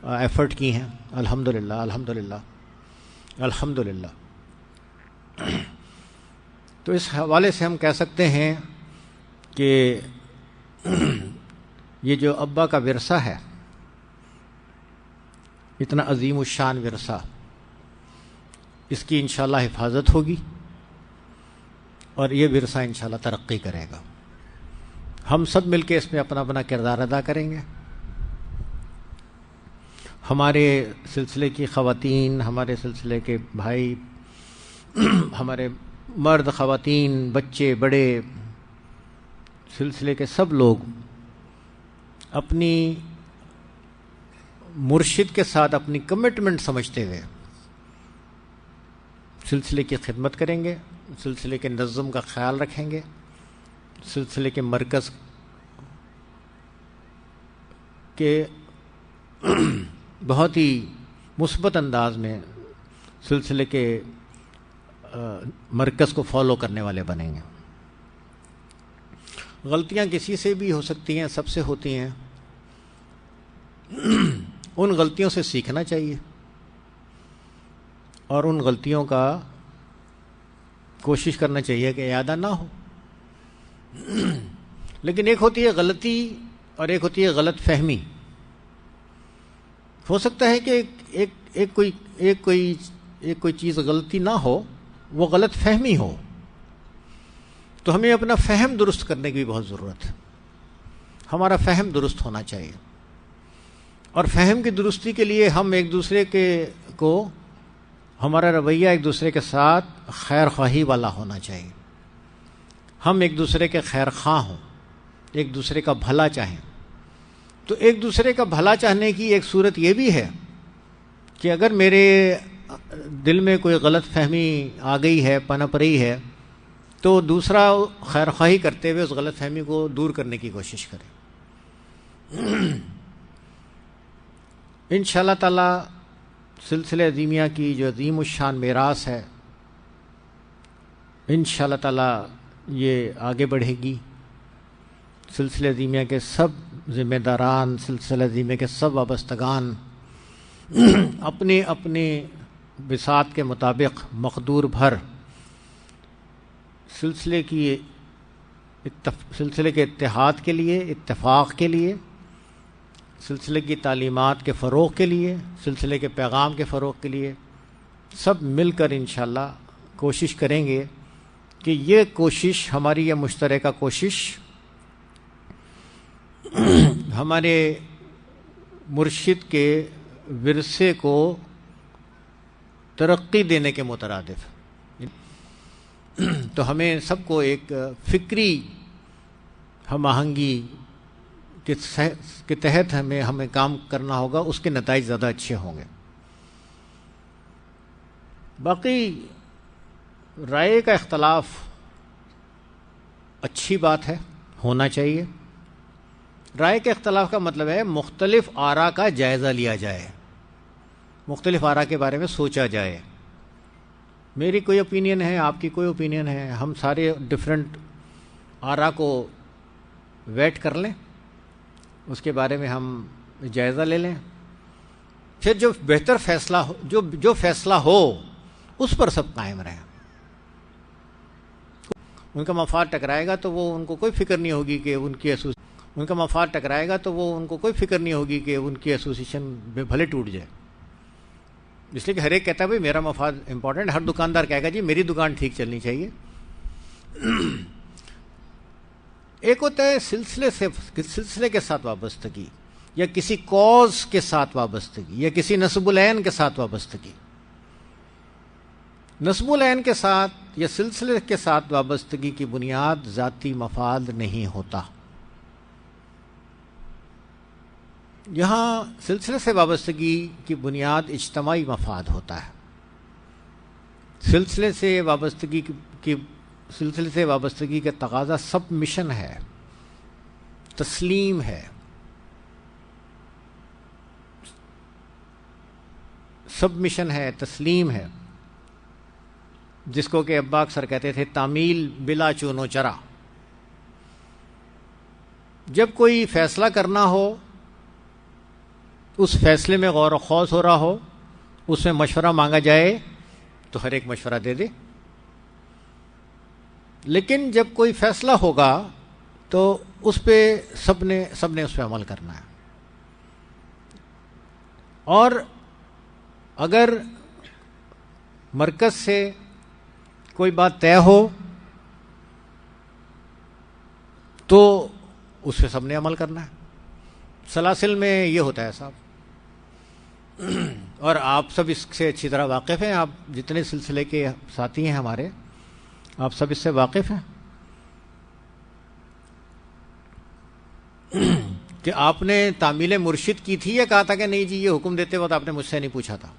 ایفرٹ کی ہیں. الحمدللہ الحمدللہ الحمدللہ. تو اس حوالے سے ہم کہہ سکتے ہیں کہ یہ جو ابا کا ورثہ ہے، اتنا عظیم الشان ورثہ، اس کی انشاءاللہ حفاظت ہوگی اور یہ ورثہ انشاءاللہ ترقی کرے گا. ہم سب مل کے اس میں اپنا اپنا کردار ادا کریں گے. ہمارے سلسلے کی خواتین، ہمارے سلسلے کے بھائی، ہمارے مرد، خواتین، بچے، بڑے، سلسلے کے سب لوگ اپنی مرشد کے ساتھ اپنی کمٹمنٹ سمجھتے ہوئے سلسلے کی خدمت کریں گے، سلسلے کے نظم کا خیال رکھیں گے، سلسلے کے مرکز کے بہت ہی مثبت انداز میں سلسلے کے مرکز کو فالو کرنے والے بنیں گے. غلطیاں کسی سے بھی ہو سکتی ہیں، سب سے ہوتی ہیں. ان غلطیوں سے سیکھنا چاہیے اور ان غلطیوں کا کوشش کرنا چاہیے کہ اعادہ نہ ہو. لیکن ایک ہوتی ہے غلطی اور ایک ہوتی ہے غلط فہمی. ہو سکتا ہے کہ ایک کوئی چیز غلطی نہ ہو، وہ غلط فہمی ہو. تو ہمیں اپنا فہم درست کرنے کی بھی بہت ضرورت ہے. ہمارا فہم درست ہونا چاہیے، اور فہم کی درستی کے لیے ہم ایک دوسرے کو ہمارا رویہ ایک دوسرے کے ساتھ خیر خواہی والا ہونا چاہیے. ہم ایک دوسرے کے خیر خواہ ہوں، ایک دوسرے کا بھلا چاہیں. تو ایک دوسرے کا بھلا چاہنے کی ایک صورت یہ بھی ہے کہ اگر میرے دل میں کوئی غلط فہمی آ گئی ہے، پنپ رہی ہے، تو دوسرا خیر خواہی کرتے ہوئے اس غلط فہمی کو دور کرنے کی کوشش کرے. انشاءاللہ تعالی سلسلہ عظیمیہ کی جو عظیم الشان میراث ہے، انشاءاللہ تعالی یہ آگے بڑھے گی. سلسلہ عظیمیہ کے سب ذمہ داران، سلسلہ عظیمیہ کے سب وابستگان اپنے اپنے بساط کے مطابق مقدور بھر سلسلے کے اتحاد کے لیے، اتفاق کے لیے، سلسلے کی تعلیمات کے فروغ کے لیے، سلسلے کے پیغام کے فروغ کے لیے سب مل کر انشاءاللہ کوشش کریں گے کہ یہ کوشش، ہماری یہ مشترکہ کوشش، ہمارے مرشد کے ورثے کو ترقی دینے کے مترادف. تو ہمیں سب کو ایک فکری ہم آہنگی کے تحت ہمیں کام کرنا ہوگا. اس کے نتائج زیادہ اچھے ہوں گے. باقی رائے کا اختلاف اچھی بات ہے، ہونا چاہیے. رائے کے اختلاف کا مطلب ہے مختلف آراء کا جائزہ لیا جائے، مختلف آراء کے بارے میں سوچا جائے. میری کوئی اوپینین ہے، آپ کی کوئی اوپینین ہے، ہم سارے ڈفرینٹ آراء کو ویٹ کر لیں، اس کے بارے میں ہم جائزہ لے لیں. پھر جو بہتر فیصلہ ہو، جو فیصلہ ہو اس پر سب قائم رہیں. ان کا مفاد ٹکرائے گا تو وہ ان کو کوئی فکر نہیں ہوگی کہ ان کا مفاد ٹکرائے گا تو وہ ان کو کوئی فکر نہیں ہوگی کہ ان کی ایسوسیشن میں بھلے ٹوٹ جائے. اس لیے کہ ہر ایک کہتا ہے بھائی میرا مفاد امپورٹنٹ. ہر دکاندار کہے گا جی میری دکان ٹھیک چلنی چاہیے. ایک ہوتا ہے سلسلے کے ساتھ وابستگی, یا کسی کوز کے ساتھ وابستگی, یا کسی نسب العین کے ساتھ وابستگی. نسب العین کے ساتھ یا سلسلے کے ساتھ وابستگی کی بنیاد ذاتی مفاد نہیں ہوتا. یہاں سلسلے سے وابستگی کی بنیاد اجتماعی مفاد ہوتا ہے. سلسلے سے وابستگی کا تقاضا سب مشن ہے, تسلیم ہے. سب مشن ہے, تسلیم ہے, جس کو کہ ابا اکثر کہتے تھے تعمیل بلا چون و چرا. جب کوئی فیصلہ کرنا ہو, اس فیصلے میں غور و خوض ہو رہا ہو, اس میں مشورہ مانگا جائے تو ہر ایک مشورہ دے دے. لیکن جب کوئی فیصلہ ہوگا تو اس پہ سب نے اس پہ عمل کرنا ہے. اور اگر مرکز سے کوئی بات طے ہو تو اس پہ سب نے عمل کرنا ہے. سلاسل میں یہ ہوتا ہے صاحب, اور آپ سب اس سے اچھی طرح واقف ہیں. آپ جتنے سلسلے کے ساتھی ہیں ہمارے, آپ سب اس سے واقف ہیں کہ آپ نے تعمیل مرشد کی تھی یا کہا تھا کہ نہیں جی یہ حکم دیتے وقت آپ نے مجھ سے نہیں پوچھا تھا.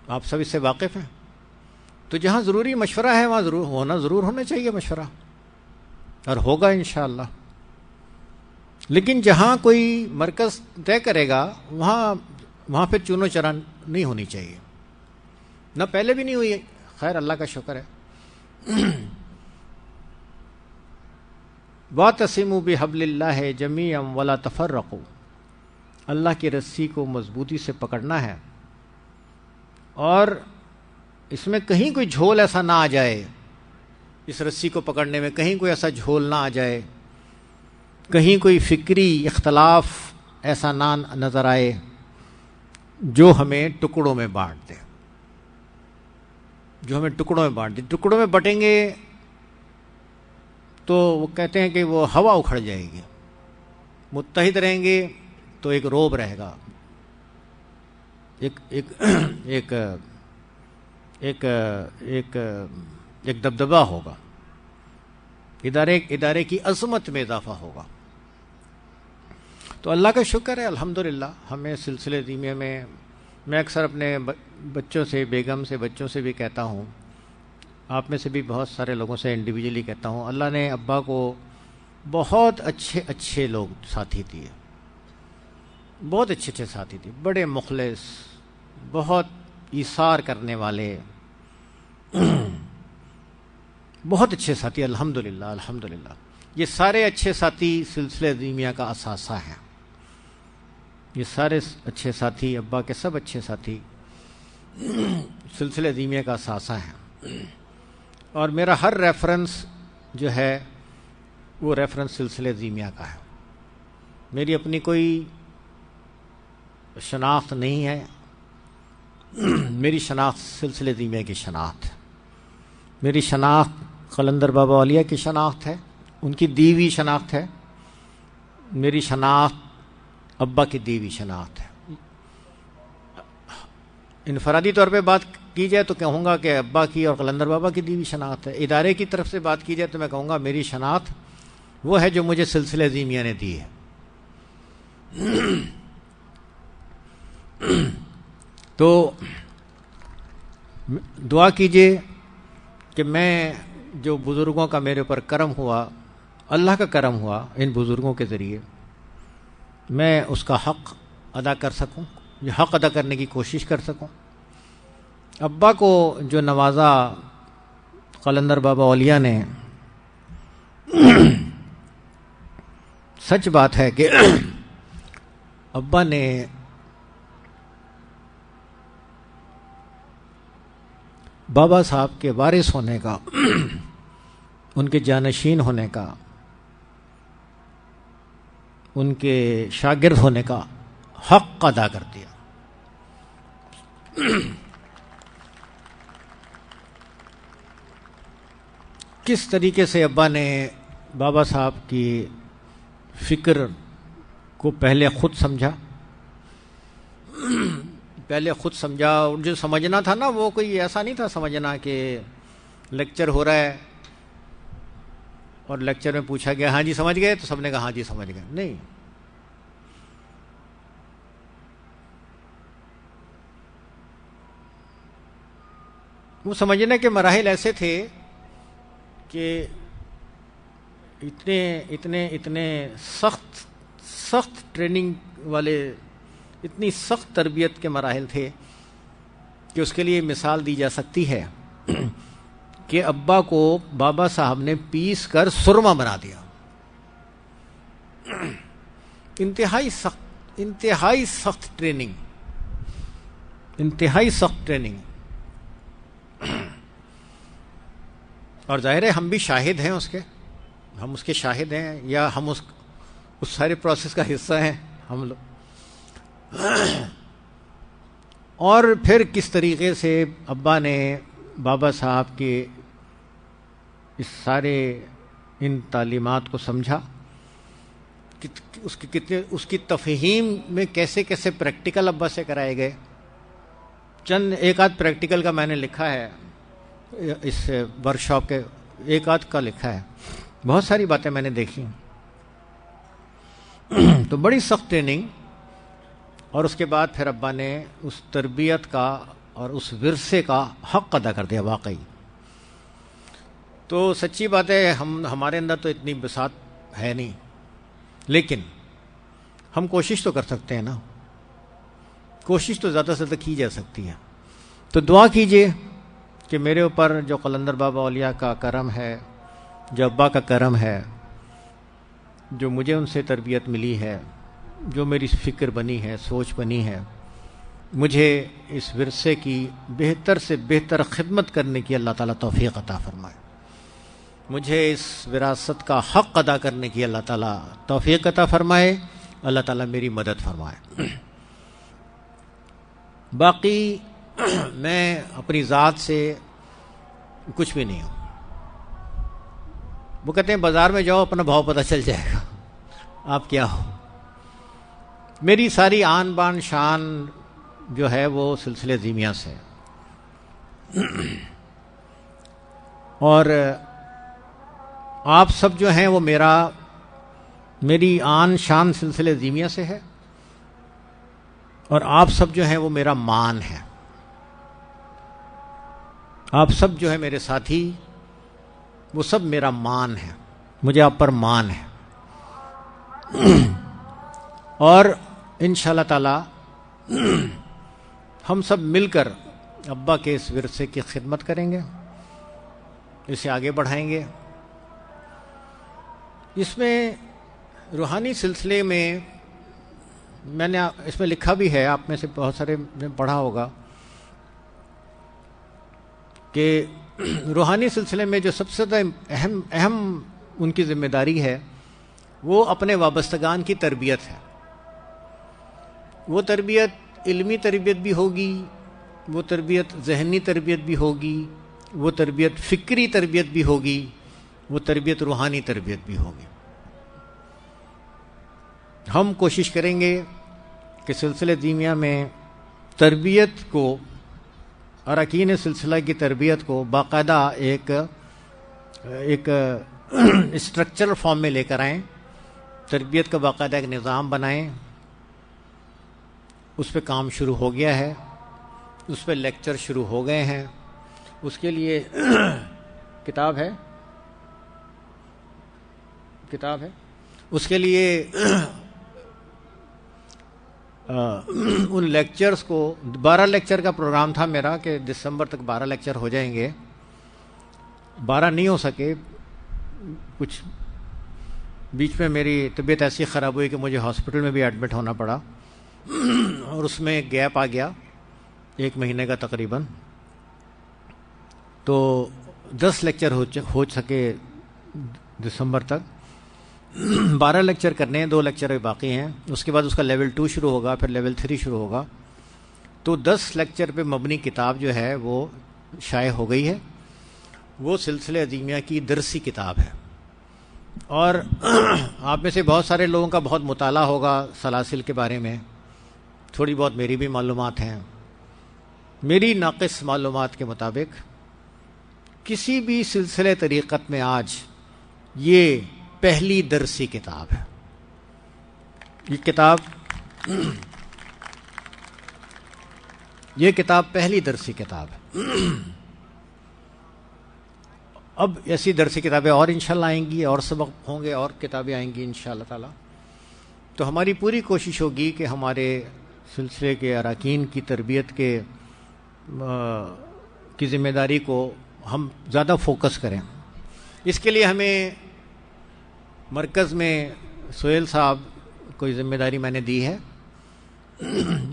آپ سب اس سے واقف ہیں. تو جہاں ضروری مشورہ ہے وہاں ضرور ہونا چاہیے مشورہ, اور ہوگا انشاءاللہ. لیکن جہاں کوئی مرکز طے کرے گا وہاں پھر چون و چرا نہیں ہونی چاہیے. نہ پہلے بھی نہیں ہوئی, خیر اللہ کا شکر ہے. وَاعْتَصِمُوا بِحَبْلِ اللَّهِ جَمِيعًا وَلَا تَفَرَّقُوا. اللہ کی رسی کو مضبوطی سے پکڑنا ہے, اور اس میں کہیں کوئی جھول ایسا نہ آ جائے, اس رسی کو پکڑنے میں کہیں کوئی ایسا جھول نہ آ جائے, کہیں کوئی فکری اختلاف ایسا نہ نظر آئے جو ہمیں ٹکڑوں میں بانٹ دے. ٹکڑوں میں بٹیں گے تو وہ کہتے ہیں کہ وہ ہوا اکھڑ جائے گی. متحد رہیں گے تو ایک روب رہے گا, ایک دبدبہ ہوگا, ادارے کی عظمت میں اضافہ ہوگا. تو اللہ کا شکر ہے الحمدللہ ہمیں سلسلے دیمیہ میں اکثر اپنے بچوں سے, بیگم سے, بچوں سے بھی کہتا ہوں, آپ میں سے بھی بہت سارے لوگوں سے انڈیویجولی کہتا ہوں, اللہ نے ابا کو بہت اچھے لوگ ساتھی دیے, بہت اچھے ساتھی دیے, بڑے مخلص, بہت ایثار کرنے والے, بہت اچھے ساتھی. الحمدللہ یہ سارے اچھے ساتھی سلسلے دیمیہ کا اثاثہ ہیں. یہ سارے اچھے ساتھی, ابا کے سب اچھے ساتھی سلسلے دیمیہ کا اثاثہ ہیں. اور میرا ہر ریفرنس جو ہے وہ ریفرنس سلسلے دیمیہ کا ہے. میری اپنی کوئی شناخت نہیں ہے, میری شناخت سلسلے دیمیہ کی شناخت ہے. میری شناخت قلندر بابا اولیاء کی شناخت ہے, ان کی دی ہوئی شناخت ہے. میری شناخت ابا کی دی ہوئی شناخت ہے. انفرادی طور پہ بات کی جائے تو کہوں گا کہ ابا کی اور قلندر بابا کی دی ہوئی شناخت ہے. ادارے کی طرف سے بات کی جائے تو میں کہوں گا میری شناخت وہ ہے جو مجھے سلسلے دیمیہ نے دی ہے. تو دعا کیجئے کہ میں جو بزرگوں کا میرے اوپر کرم ہوا, اللہ کا کرم ہوا ان بزرگوں کے ذریعے, میں اس کا حق ادا کر سکوں, یہ حق ادا کرنے کی کوشش کر سکوں. ابا کو جو نوازا قلندر بابا اولیاء نے, سچ بات ہے کہ ابا نے بابا صاحب کے وارث ہونے کا, ان کے جانشین ہونے کا ان کے شاگرد ہونے کا حق ادا کر دیا. کس طریقے سے ابا نے بابا صاحب کی فکر کو پہلے خود سمجھا. اور جو سمجھنا تھا نا وہ کوئی ایسا نہیں تھا سمجھنا کہ لیکچر ہو رہا ہے اور لیکچر میں پوچھا گیا ہاں جی سمجھ گئے تو سب نے کہا ہاں جی سمجھ گئے. نہیں، وہ سمجھنے کے مراحل ایسے تھے کہ اتنے سخت ٹریننگ والے، اتنی سخت تربیت کے مراحل تھے کہ اس کے لیے مثال دی جا سکتی ہے کہ ابا کو بابا صاحب نے پیس کر سرما بنا دیا. انتہائی سخت ٹریننگ. اور ظاہر ہے ہم بھی شاہد ہیں ہم اس کے شاہد ہیں، یا ہم اس سارے پروسیس کا حصہ ہیں ہم لوگ. اور پھر کس طریقے سے ابا نے بابا صاحب کے ان تعلیمات کو سمجھا، اس کی تفہیم میں کیسے پریکٹیکل ابا سے کرائے گئے. چند ایک آدھ پریکٹیکل کا میں نے لکھا ہے اس ورک شاپ کے، ایک آدھ کا لکھا ہے. بہت ساری باتیں میں نے دیکھی. تو بڑی سخت ٹریننگ، اور اس کے بعد پھر ابا نے اس تربیت کا اور اس ورثے کا حق ادا کر دیا واقعی. تو سچی بات ہے ہمارے اندر تو اتنی بساط ہے نہیں، لیکن ہم کوشش تو کر سکتے ہیں نا. کوشش تو زیادہ سے زیادہ کی جا سکتی ہے. تو دعا کیجئے کہ میرے اوپر جو قلندر بابا اولیاء کا کرم ہے، جو ابا کا کرم ہے، جو مجھے ان سے تربیت ملی ہے، جو میری فکر بنی ہے، سوچ بنی ہے، مجھے اس ورثے کی بہتر سے بہتر خدمت کرنے کی اللہ تعالیٰ توفیق عطا فرمائے. مجھے اس وراثت کا حق ادا کرنے کی اللہ تعالیٰ توفیق عطا فرمائے. اللہ تعالیٰ میری مدد فرمائے. باقی میں اپنی ذات سے کچھ بھی نہیں ہوں. وہ کہتے ہیں بازار میں جاؤ اپنا بھاؤ پتہ چل جائے گا آپ کیا ہو. میری ساری آن بان شان جو ہے وہ سلسلے زیمیہ سے، اور آپ سب جو ہیں وہ میری آن شان سلسلے زیمیہ سے ہے، اور آپ سب جو ہیں وہ میرا مان ہے. آپ سب جو ہے میرے ساتھی، وہ سب میرا مان ہے. مجھے آپ پر مان ہے. اور انشاءاللہ تعالی ہم سب مل کر ابا کے اس ورثے کی خدمت کریں گے، اسے آگے بڑھائیں گے. اس میں روحانی سلسلے میں میں نے اس میں لکھا بھی ہے، آپ میں سے بہت سارے نے پڑھا ہوگا کہ روحانی سلسلے میں جو سب سے زیادہ اہم ان کی ذمہ داری ہے وہ اپنے وابستگان کی تربیت ہے. وہ تربیت علمی تربیت بھی ہوگی، وہ تربیت ذہنی تربیت بھی ہوگی، وہ تربیت فکری تربیت بھی ہوگی، وہ تربیت روحانی تربیت بھی ہوگی. ہم کوشش کریں گے کہ سلسلے دیمیہ میں تربیت کو، اراکین سلسلہ کی تربیت کو باقاعدہ ایک اسٹرکچرل فارم میں لے کر آئیں. تربیت کا باقاعدہ ایک نظام بنائیں. اس پہ کام شروع ہو گیا ہے، اس پہ لیکچر شروع ہو گئے ہیں. اس کے لیے کتاب ہے. اس کے لیے ان لیکچرز کو 12 لیکچر کا پروگرام تھا میرا کہ دسمبر تک 12 لیکچر ہو جائیں گے. 12 نہیں ہو سکے، کچھ بیچ میں میری طبیعت ایسی خراب ہوئی کہ مجھے ہاسپٹل میں بھی ایڈمٹ ہونا پڑا، اور اس میں گیپ آ گیا 1 مہینے کا تقریباً. تو 10 لیکچر ہو سکے دسمبر تک. 12 لیکچر کرنے ہیں, 2 لیکچر باقی ہیں. اس کے بعد اس کا لیول 2 شروع ہوگا, پھر لیول 3 شروع ہوگا. تو 10 لیکچر پہ مبنی کتاب جو ہے وہ شائع ہو گئی ہے. وہ سلسلہ عظیمیہ کی درسی کتاب ہے. اور آپ میں سے بہت سارے لوگوں کا بہت مطالعہ ہوگا سلاسل کے بارے میں, تھوڑی بہت میری بھی معلومات ہیں. میری ناقص معلومات کے مطابق کسی بھی سلسلہ طریقت میں آج یہ پہلی درسی کتاب ہے. یہ کتاب پہلی درسی کتاب ہے. اب ایسی درسی کتابیں اور انشاءاللہ آئیں گی, اور سبق ہوں گے, اور کتابیں آئیں گی انشاءاللہ تعالی. تو ہماری پوری کوشش ہوگی کہ ہمارے سلسلے کے اراکین کی تربیت کی ذمہ داری کو ہم زیادہ فوکس کریں. اس کے لیے ہمیں مرکز میں سہیل صاحب کو ذمہ داری میں نے دی ہے.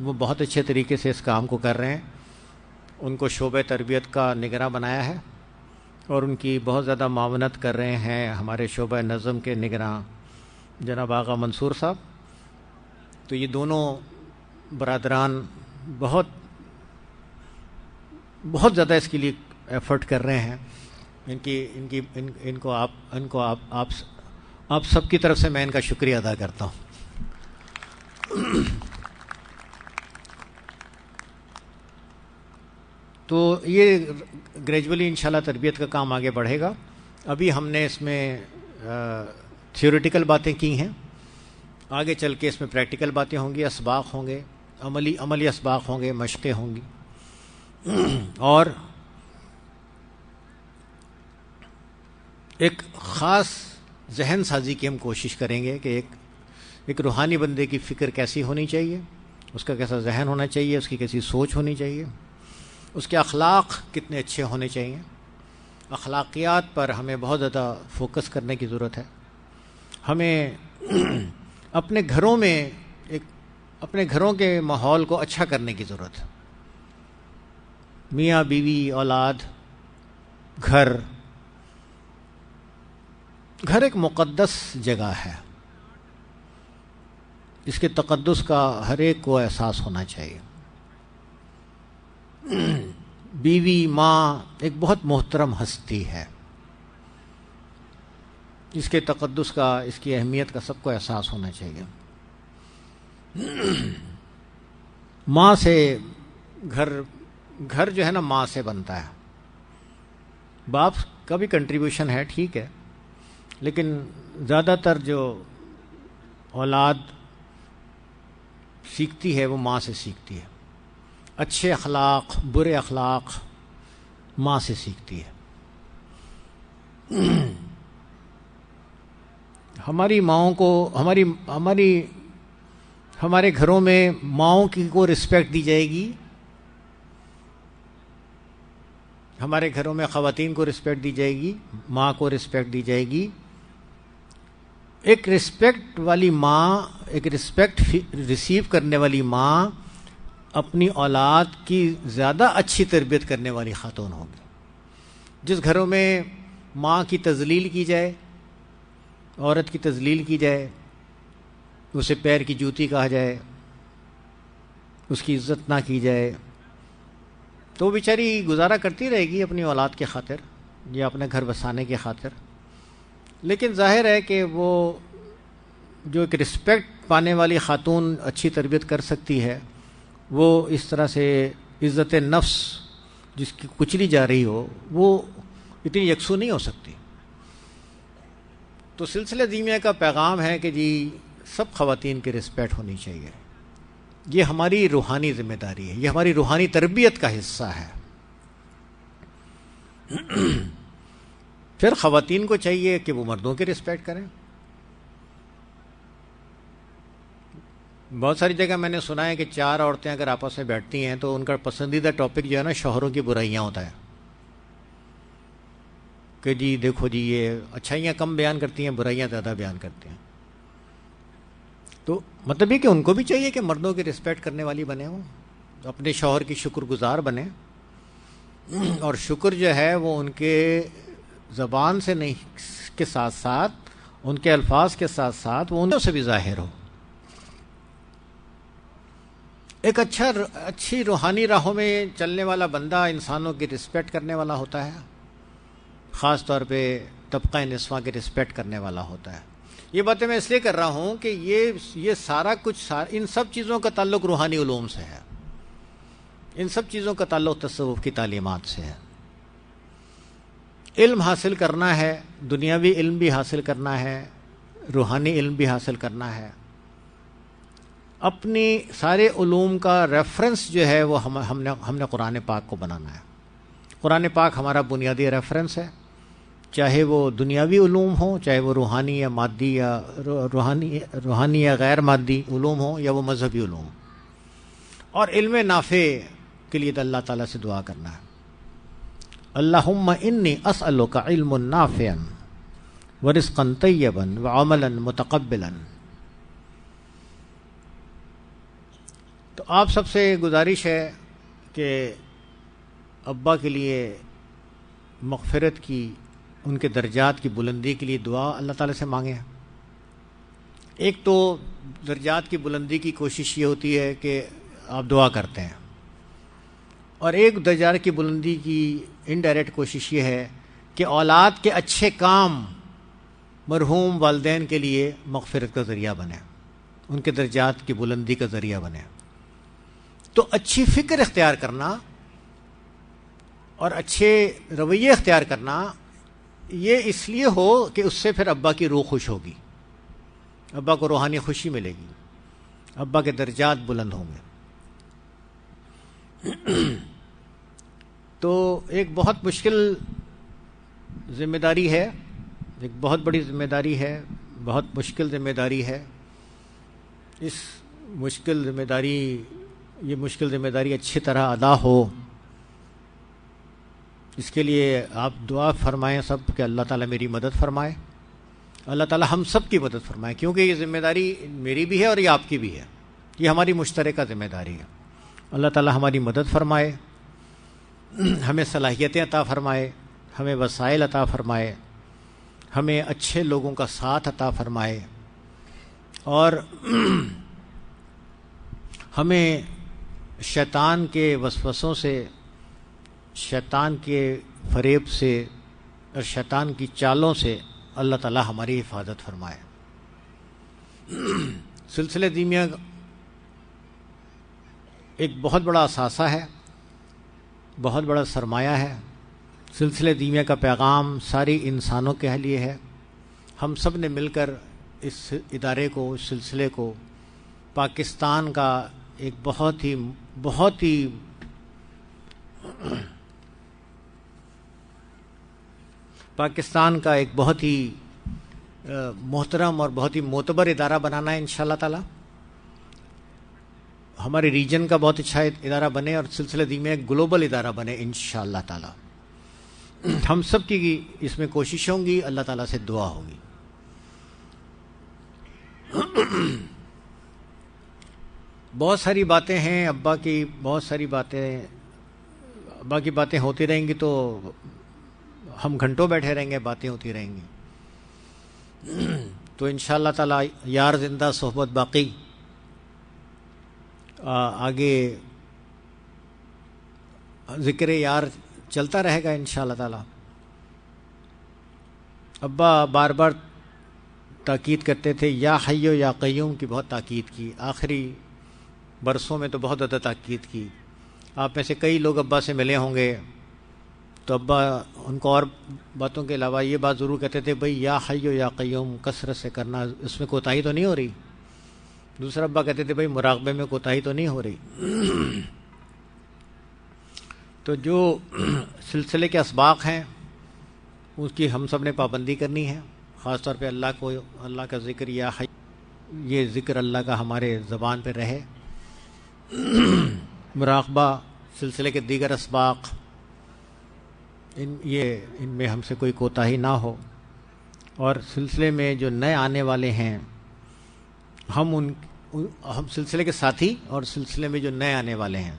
وہ بہت اچھے طریقے سے اس کام کو کر رہے ہیں. ان کو شعبہ تربیت کا نگراں بنایا ہے, اور ان کی بہت زیادہ معاونت کر رہے ہیں ہمارے شعبہ نظم کے نگراں جناب آغا منصور صاحب. تو یہ دونوں برادران بہت زیادہ اس کے لیے ایفرٹ کر رہے ہیں. ان کو آپ سب کی طرف سے میں ان کا شکریہ ادا کرتا ہوں. تو یہ گریجولی انشاءاللہ تربیت کا کام آگے بڑھے گا. ابھی ہم نے اس میں تھیوریٹیکل باتیں کی ہیں, آگے چل کے اس میں پریکٹیکل باتیں ہوں گی, اسباق ہوں گے, عملی اسباق ہوں گے, مشقیں ہوں گی. اور ایک خاص ذہن سازی کی ہم کوشش کریں گے کہ ایک روحانی بندے کی فکر کیسی ہونی چاہیے, اس کا کیسا ذہن ہونا چاہیے, اس کی کیسی سوچ ہونی چاہیے, اس کے اخلاق کتنے اچھے ہونے چاہیے. اخلاقیات پر ہمیں بہت زیادہ فوکس کرنے کی ضرورت ہے. ہمیں اپنے گھروں کے ماحول کو اچھا کرنے کی ضرورت ہے. میاں بیوی, اولاد, گھر ایک مقدس جگہ ہے. اس کے تقدس کا ہر ایک کو احساس ہونا چاہیے. بیوی, ماں ایک بہت محترم ہستی ہے. اس کے تقدس کا, اس کی اہمیت کا سب کو احساس ہونا چاہیے. ماں سے گھر جو ہے نا ماں سے بنتا ہے. باپ کا بھی کنٹریبیوشن ہے, ٹھیک ہے, لیکن زیادہ تر جو اولاد سیکھتی ہے وہ ماں سے سیکھتی ہے. اچھے اخلاق, برے اخلاق ماں سے سیکھتی ہے. ہماری ماؤں کو ہمارے گھروں میں ماؤں کی کو رسپیکٹ دی جائے گی. ہمارے گھروں میں خواتین کو رسپیکٹ دی جائے گی, ماں کو رسپیکٹ دی جائے گی. ایک رسپیکٹ والی ماں, ایک رسپیکٹ ریسیو کرنے والی ماں اپنی اولاد کی زیادہ اچھی تربیت کرنے والی خاتون ہوگی. جس گھروں میں ماں کی تذلیل کی جائے, عورت کی تذلیل کی جائے, اسے پیر کی جوتی کہا جائے, اس کی عزت نہ کی جائے, تو وہ بیچاری گزارا کرتی رہے گی اپنی اولاد کے خاطر یا اپنے گھر بسانے کے خاطر. لیکن ظاہر ہے کہ وہ جو ایک رسپیکٹ پانے والی خاتون اچھی تربیت کر سکتی ہے, وہ اس طرح سے عزت نفس جس کی کچلی جا رہی ہو وہ اتنی یکسو نہیں ہو سکتی. تو سلسلہ عظیمیہ کا پیغام ہے کہ جی سب خواتین کی رسپیکٹ ہونی چاہیے. یہ ہماری روحانی ذمہ داری ہے, یہ ہماری روحانی تربیت کا حصہ ہے. پھر خواتین کو چاہیے کہ وہ مردوں کی رسپیکٹ کریں. بہت ساری جگہ میں نے سنا ہے کہ 4 عورتیں اگر آپس میں بیٹھتی ہیں تو ان کا پسندیدہ ٹاپک جو ہے نا شوہروں کی برائیاں ہوتا ہے کہ جی دیکھو جی یہ اچھائیاں کم بیان کرتی ہیں, برائیاں زیادہ بیان کرتے ہیں. تو مطلب یہ کہ ان کو بھی چاہیے کہ مردوں کی رسپیکٹ کرنے والی بنے, ہوں اپنے شوہر کی شکر گزار بنے. اور شکر جو ہے وہ ان کے زبان سے نہیں کے ساتھ ساتھ ان کے الفاظ کے ساتھ ساتھ وہ ان سے بھی ظاہر ہو. ایک اچھی روحانی راہوں میں چلنے والا بندہ انسانوں کی رسپیکٹ کرنے والا ہوتا ہے، خاص طور پہ طبقہ نسواں کی رسپیکٹ کرنے والا ہوتا ہے. یہ باتیں میں اس لیے کر رہا ہوں کہ یہ سارا کچھ ان سب چیزوں کا تعلق روحانی علوم سے ہے، ان سب چیزوں کا تعلق تصوف کی تعلیمات سے ہے. علم حاصل کرنا ہے، دنیاوی علم بھی حاصل کرنا ہے، روحانی علم بھی حاصل کرنا ہے. اپنی سارے علوم کا ریفرنس جو ہے وہ ہم نے قرآن پاک کو بنانا ہے. قرآن پاک ہمارا بنیادی ریفرنس ہے، چاہے وہ دنیاوی علوم ہوں، چاہے وہ روحانی یا مادی یا روحانی یا غیر مادی علوم ہوں، یا وہ مذہبی علوم. اور علم نافع کے لیے تو اللہ تعالیٰ سے دعا کرنا ہے. اللہم انی اسألک علم نافعا ورزقا طیبا وعملا متقبلا. تو آپ سب سے گزارش ہے کہ ابا کے لیے مغفرت کی، ان کے درجات کی بلندی کے لیے دعا اللہ تعالیٰ سے مانگیں. ایک تو درجات کی بلندی کی کوشش یہ ہوتی ہے کہ آپ دعا کرتے ہیں، اور ایک درجات کی بلندی کی انڈائریکٹ کوشش یہ ہے کہ اولاد کے اچھے کام مرحوم والدین کے لیے مغفرت کا ذریعہ بنے، ان کے درجات کی بلندی کا ذریعہ بنے. تو اچھی فکر اختیار کرنا اور اچھے رویے اختیار کرنا یہ اس لیے ہو کہ اس سے پھر ابا کی روح خوش ہوگی، ابا کو روحانی خوشی ملے گی، ابا کے درجات بلند ہوں گے. تو ایک بہت مشکل ذمہ داری ہے، ایک بہت بڑی ذمہ داری ہے، بہت مشکل ذمہ داری ہے. یہ مشکل ذمہ داری اچھی طرح ادا ہو، اس کے لیے آپ دعا فرمائیں سب کہ اللہ تعالیٰ میری مدد فرمائے، اللہ تعالیٰ ہم سب کی مدد فرمائے، کیونکہ یہ ذمہ داری میری بھی ہے اور یہ آپ کی بھی ہے، یہ ہماری مشترکہ ذمہ داری ہے. اللہ تعالیٰ ہماری مدد فرمائے، ہمیں صلاحیتیں عطا فرمائے، ہمیں وسائل عطا فرمائے، ہمیں اچھے لوگوں کا ساتھ عطا فرمائے، اور ہمیں شیطان کے وسوسوں سے، شیطان کے فریب سے اور شیطان کی چالوں سے اللہ تعالیٰ ہماری حفاظت فرمائے. سلسلہ دیمیہ ایک بہت بڑا اثاثہ ہے، بہت بڑا سرمایہ ہے. سلسلہ دیمیہ کا پیغام ساری انسانوں کے لیے ہے. ہم سب نے مل کر اس ادارے کو، اس سلسلے کو پاکستان کا ایک بہت ہی محترم اور بہت ہی معتبر ادارہ بنانا ہے انشاءاللہ تعالی. ہمارے ریجن کا بہت اچھا ادارہ بنے اور سلسلہ دیمیہ ایک گلوبل ادارہ بنے انشاءاللہ تعالی. ہم سب کی اس میں کوشش ہوں گی، اللہ تعالیٰ سے دعا ہوگی. بہت ساری باتیں ہیں ابا کی، بہت ساری باتیں، ابا کی باتیں ہوتی رہیں گی تو ہم گھنٹوں بیٹھے رہیں گے، باتیں ہوتی رہیں گی. تو انشاءاللہ تعالی یار زندہ صحبت باقی، آگے ذکر یار چلتا رہے گا انشاءاللہ تعالی. ابا بار بار تاکید کرتے تھے، یا حیو یا قیوم کی بہت تاکید کی، آخری برسوں میں تو بہت زیادہ تاکید کی. آپ میں سے کئی لوگ ابا سے ملے ہوں گے تو ابا ان کو اور باتوں کے علاوہ یہ بات ضرور کہتے تھے، بھئی یا حیو یا قیوم کثرت سے کرنا، اس میں کوتاہی تو نہیں ہو رہی. دوسرا ابا کہتے تھے، بھئی مراقبے میں کوتاہی تو نہیں ہو رہی. تو جو سلسلے کے اسباق ہیں اس کی ہم سب نے پابندی کرنی ہے، خاص طور پہ اللہ کا ذکر، یا حی، یہ ذکر اللہ کا ہمارے زبان پہ رہے. مراقبہ، سلسلے کے دیگر اسباق، ان میں ہم سے کوئی کوتاہی نہ ہو. اور سلسلے میں جو نئے آنے والے ہیں، ہم سلسلے کے ساتھی اور سلسلے میں جو نئے آنے والے ہیں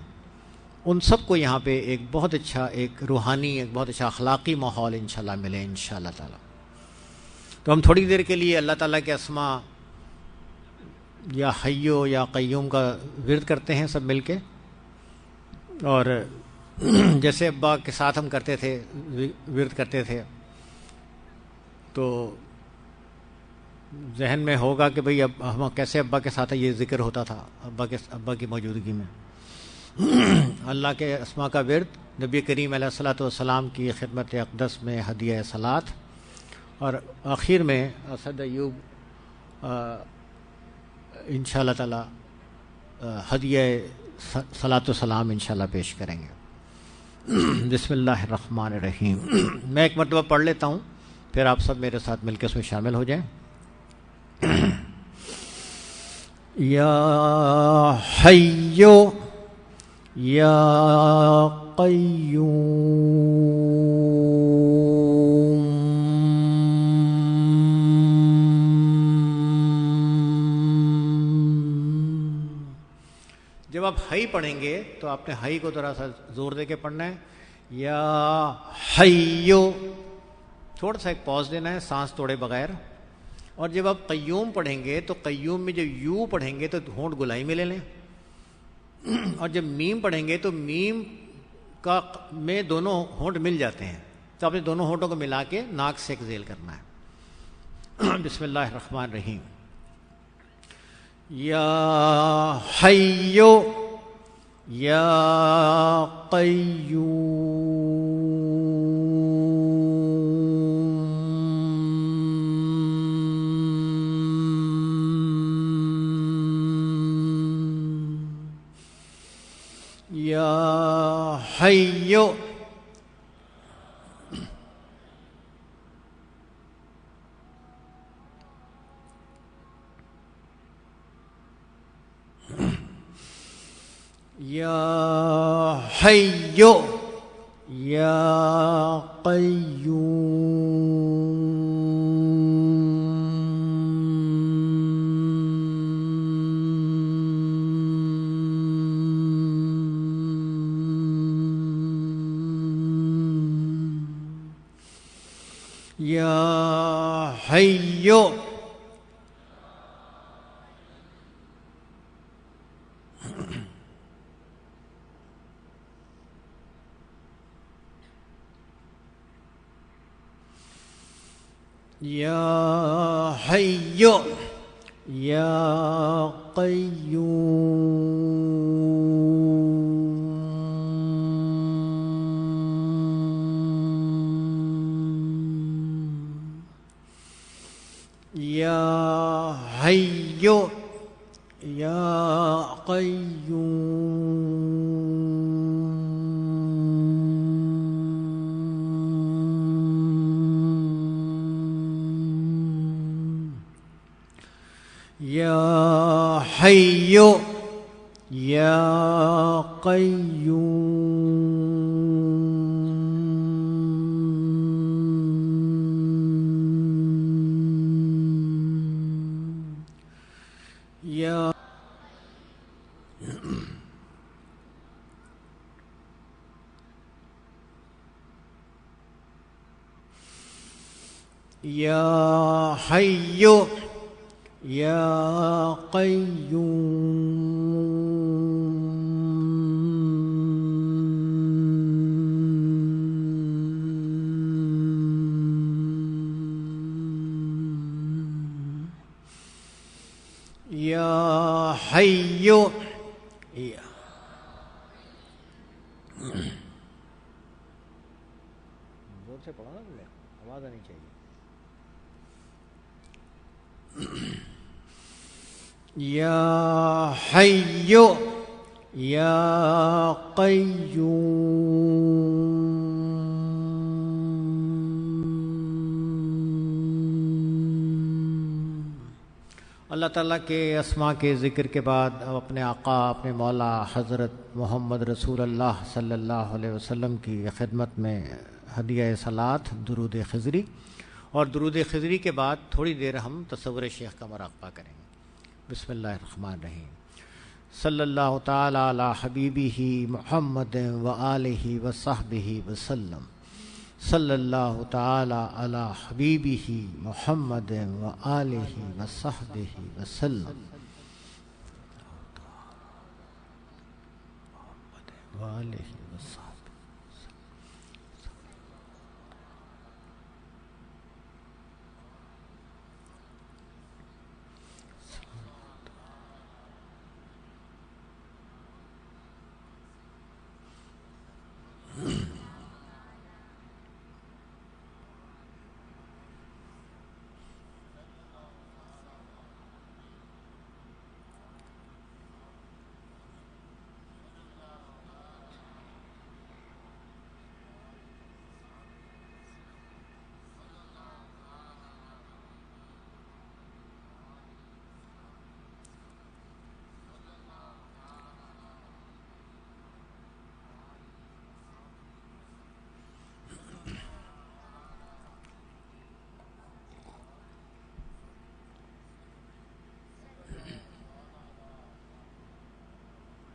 ان سب کو یہاں پہ ایک بہت اچھا، ایک روحانی، ایک بہت اچھا اخلاقی ماحول انشاءاللہ ملے انشاءاللہ تعالی. تو ہم تھوڑی دیر کے لیے اللہ تعالیٰ کے اسماء یا حیو یا قیوم کا ورد کرتے ہیں سب مل کے. اور جیسے ابا کے ساتھ ہم کرتے تھے، ورد کرتے تھے، تو ذہن میں ہوگا کہ بھئی اب ہم کیسے ابا کے ساتھ یہ ذکر ہوتا تھا ابا کی موجودگی میں. اللہ کے اسماء کا ورد نبی کریم علیہ الصلاۃ والسلام کی خدمت اقدس میں ہدیہ صلات، اور آخر میں اسد ایوب انشاء اللہ تعالیٰ ہدیہ صلاۃ و سلام انشاءاللہ پیش کریں گے. بسم اللہ الرحمن الرحیم. میں ایک مرتبہ پڑھ لیتا ہوں، پھر آپ سب میرے ساتھ مل کے اس میں شامل ہو جائیں. یا حیو یا قیوم جب آپ ہائی پڑھیں گے تو آپ نے ہائی کو ذرا سا زور دے کے پڑھنا ہے. یا حیو، تھوڑا سا ایک پاز دینا ہے سانس توڑے بغیر. اور جب آپ قیوم پڑھیں گے تو قیوم میں جب یو پڑھیں گے تو ہونٹ گلائی میں لے لیں، اور جب میم پڑھیں گے تو میم کا میں دونوں ہونٹ مل جاتے ہیں، تو آپ نے دونوں ہونٹوں کو ملا کے ناک سے ایکزیل کرنا ہے. بسم اللہ الرحمن الرحیم. یا حیو یا قیوم یا حیو. یا حیو یا قیوم یا حیو یا حیو یا قیوم یا حیو یا قیوم یا حیو یا قیوم یا یا حیو یا قیوم یا حیو یا زور سے پڑھا نا تم نے، آواز آنی چاہیے. یا حیو یا قیوم. اللہ تعالیٰ کے اسماء کے ذکر کے بعد اب اپنے آقا اپنے مولا حضرت محمد رسول اللہ صلی اللہ علیہ وسلم کی خدمت میں ہدیہ صلات درود خضری، اور درود خضری کے بعد تھوڑی دیر ہم تصور شیخ کا مراقبہ کریں گے. بسم اللہ الرحمن الرحیم. صلی اللہ تعالی علی حبیبہ محمد و آلہ و صحبہ وسلم. صلی اللہ تعالی علی حبیبہ محمد و آلہ و صحبہ وسلم وآلہ وصحبہ.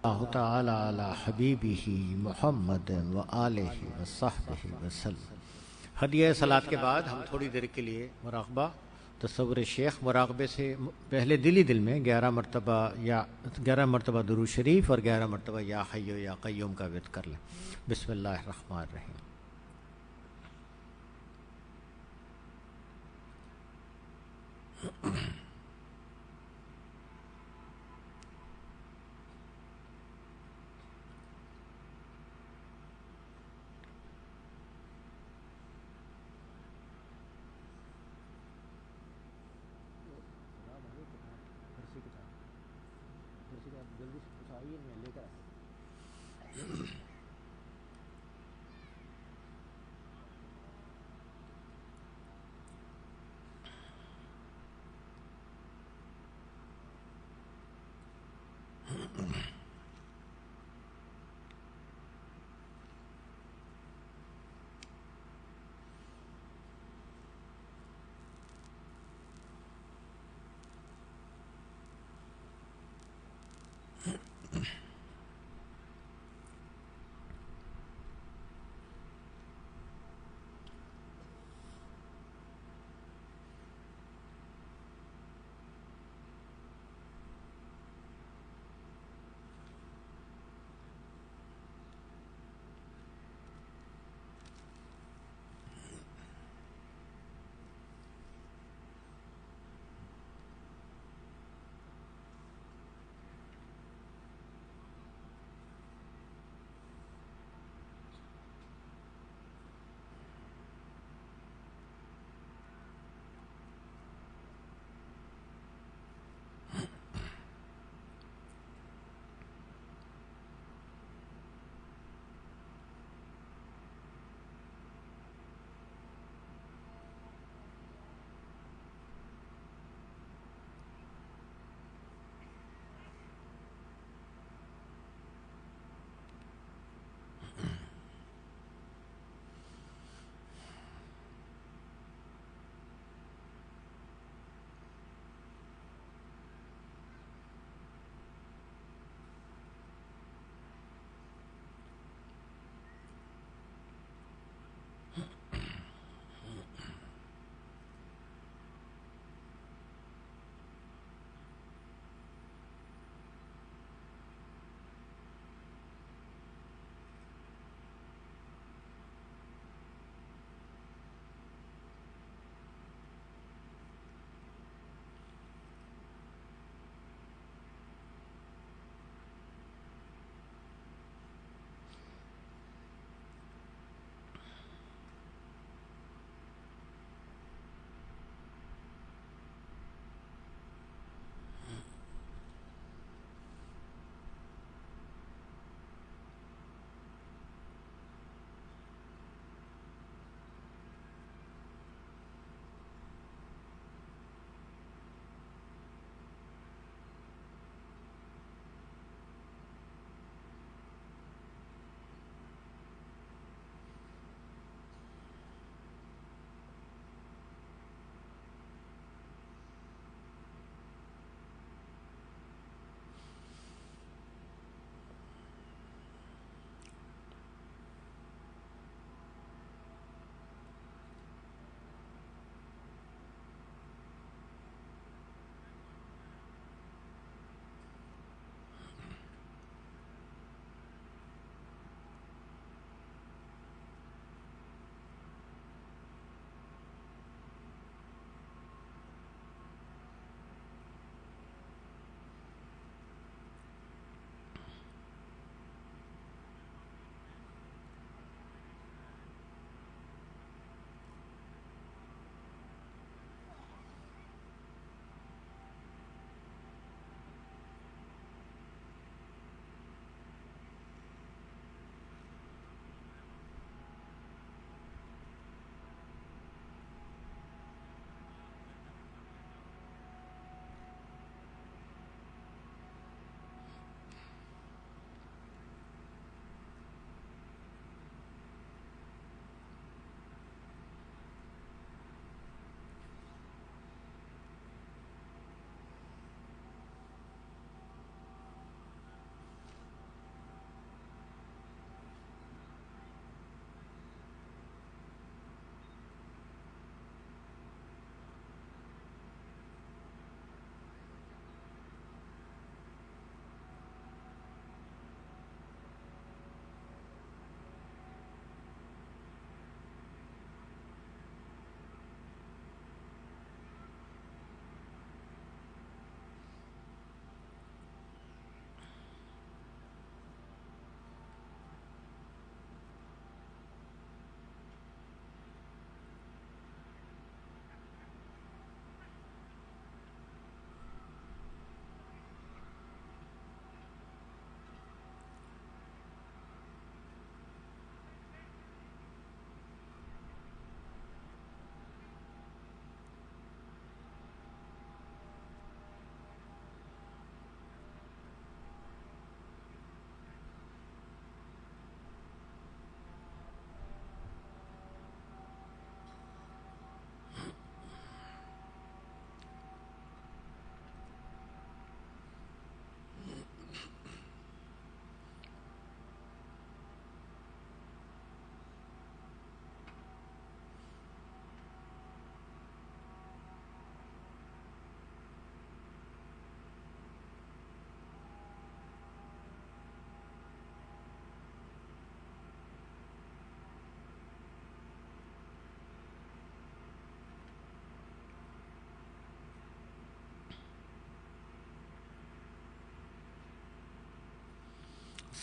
اللہ تعالی علی حبیبہ محمد و آلہ و صحبہ وسلم. ہدیہ صلاۃ کے بعد ہم تھوڑی دیر کے لیے مراقبہ تصور شیخ مراقبے سے پہلے دلی دل میں 11 مرتبہ درود شریف اور 11 مرتبہ یا حی یا قیوم کا ورد کر لیں. بسم اللہ الرحمن الرحیم.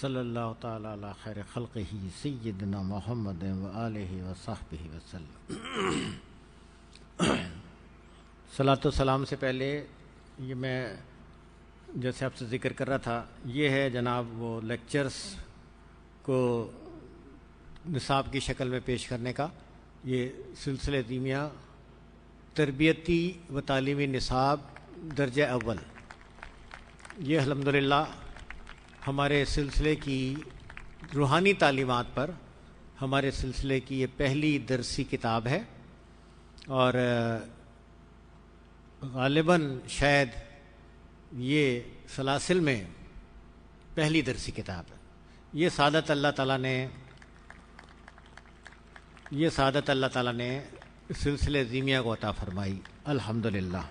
صلی اللہ تعالی علی خیر خلقہ سیدنا محمد و آلہ و صحبہ وسلم۔ صلاۃ و سلام سے پہلے یہ میں جیسے آپ سے ذکر کر رہا تھا، یہ ہے جناب وہ لیکچرز کو نصاب کی شکل میں پیش کرنے کا یہ سلسلہ دیمیہ تربیتی و تعلیمی نصاب درجہ اول، یہ الحمدللہ ہمارے سلسلے کی روحانی تعلیمات پر ہمارے سلسلے کی یہ پہلی درسی کتاب ہے، اور غالباً شاید یہ سلاسل میں پہلی درسی کتاب ہے۔ یہ سعادت اللہ تعالیٰ نے سلسلے زیمیہ کو عطا فرمائی الحمدللہ۔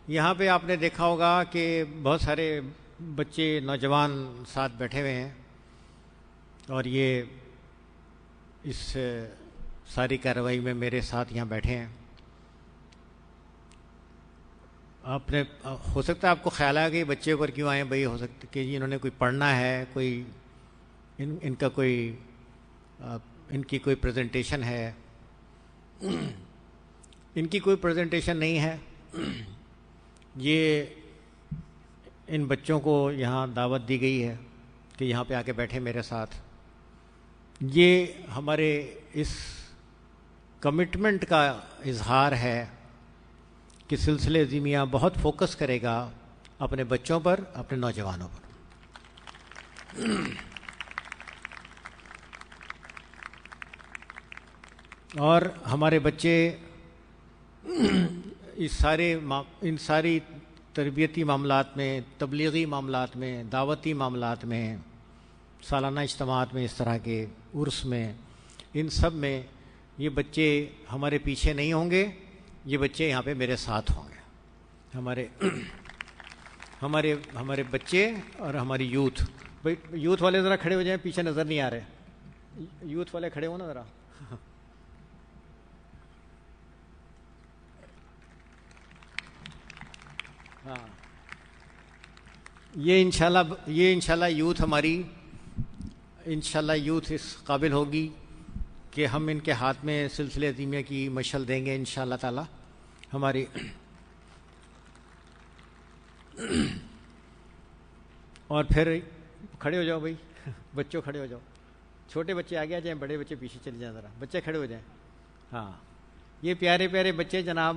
یہاں پہ آپ نے دیکھا ہوگا کہ بہت سارے بچے نوجوان ساتھ بیٹھے ہوئے ہیں، اور یہ اس ساری کارروائی میں میرے ساتھ یہاں بیٹھے ہیں۔ آپ نے ہو سکتا ہے آپ کو خیال آیا کہ بچے پر کیوں آئے بھائی، ہو سکتا کہ انہوں نے کوئی پڑھنا ہے، کوئی ان کی کوئی پریزنٹیشن ہے۔ ان کی کوئی پریزنٹیشن نہیں ہے، یہ ان بچوں کو یہاں دعوت دی گئی ہے کہ یہاں پہ آ کے بیٹھے میرے ساتھ۔ یہ ہمارے اس کمٹمنٹ کا اظہار ہے کہ سلسلہ زیمیہ بہت فوکس کرے گا اپنے بچوں پر، اپنے نوجوانوں پر۔ اور ہمارے بچے ان ساری تربیتی معاملات میں، تبلیغی معاملات میں، دعوتی معاملات میں، سالانہ اجتماعات میں، اس طرح کے عرس میں، ان سب میں یہ بچے ہمارے پیچھے نہیں ہوں گے، یہ بچے یہاں پہ میرے ساتھ ہوں گے۔ ہمارے بچے اور ہماری یوتھ، بھائی یوتھ والے ذرا کھڑے ہو جائیں، پیچھے نظر نہیں آ رہے، یوتھ والے کھڑے ہو نا ذرا۔ ہاں، یہ انشاءاللہ یوتھ ہماری انشاءاللہ یوتھ اس قابل ہوگی کہ ہم ان کے ہاتھ میں سلسلہ زیمیہ کی مشعل دیں گے انشاءاللہ تعالی۔ ہماری اور پھر کھڑے ہو جاؤ بھائی، بچوں کھڑے ہو جاؤ، چھوٹے بچے آگے آ جائیں، بڑے بچے پیچھے چلے جائیں، ذرا بچے کھڑے ہو جائیں۔ ہاں، یہ پیارے پیارے بچے جناب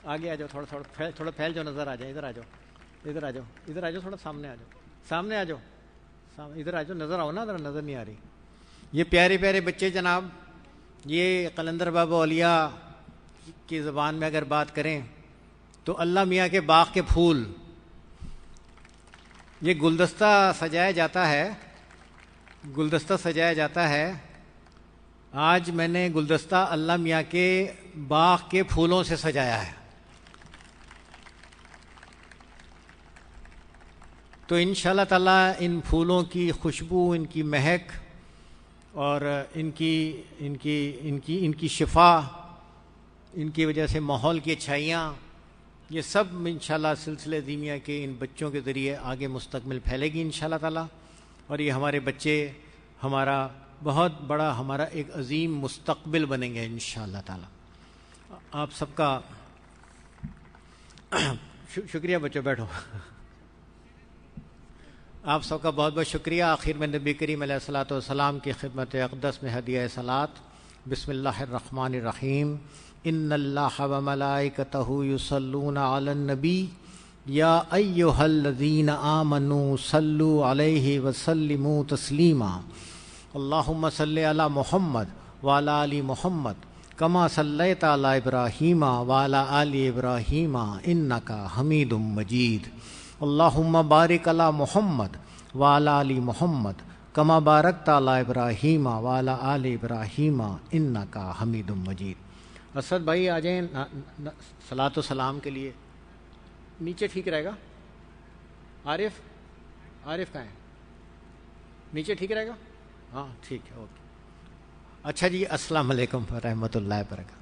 آگے آ جاؤ، تھوڑا پھیل جاؤ، نظر آ جائیں، ادھر آ جاؤ، تھوڑا سامنے آ جاؤ، ادھر آ جاؤ، نظر آؤ نا، ذرا نظر نہیں آ رہی۔ یہ پیارے پیارے بچے جناب، یہ قلندر بابا اولیاء کی زبان میں اگر بات کریں تو اللہ میاں کے باغ کے پھول، یہ گلدستہ سجایا جاتا ہے۔ آج میں نے گلدستہ اللہ میاں کے باغ کے پھولوں سے سجایا ہے، تو انشاءاللہ تعالیٰ ان پھولوں کی خوشبو، ان کی مہک اور ان کی شفا، ان کی وجہ سے ماحول کی اچھائیاں، یہ سب انشاءاللہ سلسلہ زیمیہ کے ان بچوں کے ذریعے آگے مستقبل پھیلے گی انشاءاللہ تعالیٰ، اور یہ ہمارے بچے ہمارا بہت بڑا، ہمارا ایک عظیم مستقبل بنیں گے انشاءاللہ تعالیٰ۔ آپ سب کا شکریہ، بچوں بیٹھو، آپ سب کا بہت بہت شکریہ۔ آخر میں نبی کریم علیہ الصلوۃ والسلام کی خدمت اقدس میں ہدیہ صلات۔ بسم اللہ الرحمن الرحیم۔ ان اللہ وملائکتہ یصلون علی النبی یا ایھا الذین آمنوا صلوا علیہ وسلموا تسلیما۔ اللہم صلی علی محمد وعلی آل محمد کما صلیت علی ابراہیم وعلی آل ابراہیم انک حمید مجید۔ اللہم بارک علی محمد وعلی آل محمد کما بارکت علی ابراہیم وعلی آل ابراہیم انک حمید مجید۔ اسد بھائی آ جائیں صلاۃ و سلام کے لیے، نیچے ٹھیک رہے گا؟ عارف کہاں ہے؟ نیچے ٹھیک رہے گا؟ ہاں ٹھیک ہے، اوکے۔ اچھا جی، السلام علیکم ورحمۃ اللہ وبرکاتہ۔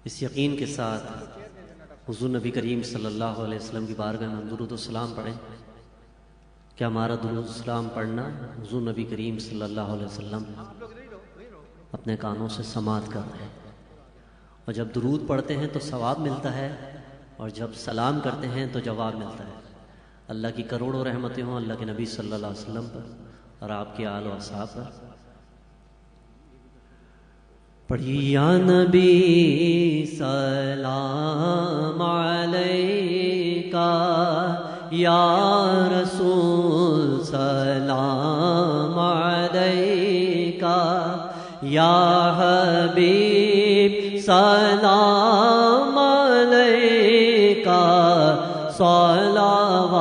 اس یقین کے ساتھ حضور نبی کریم صلی اللہ علیہ وسلم کی بارگاہ میں ہم درود و سلام پڑھیں کہ ہمارا درود و سلام پڑھنا حضور نبی کریم صلی اللہ علیہ وسلم اپنے کانوں سے سماعت کر رہے ہیں، اور جب درود پڑھتے ہیں تو ثواب ملتا ہے، اور جب سلام کرتے ہیں تو جواب ملتا ہے۔ اللہ کی کروڑوں رحمتیں ہوں اللہ کے نبی صلی اللہ علیہ وسلم پر اور آپ کے آل و اصحاب پر۔ پڑھی یا نبی سلام علیکہ، یا رسول سلام علیکہ، یا حبیب سلام علیکہ، صلوات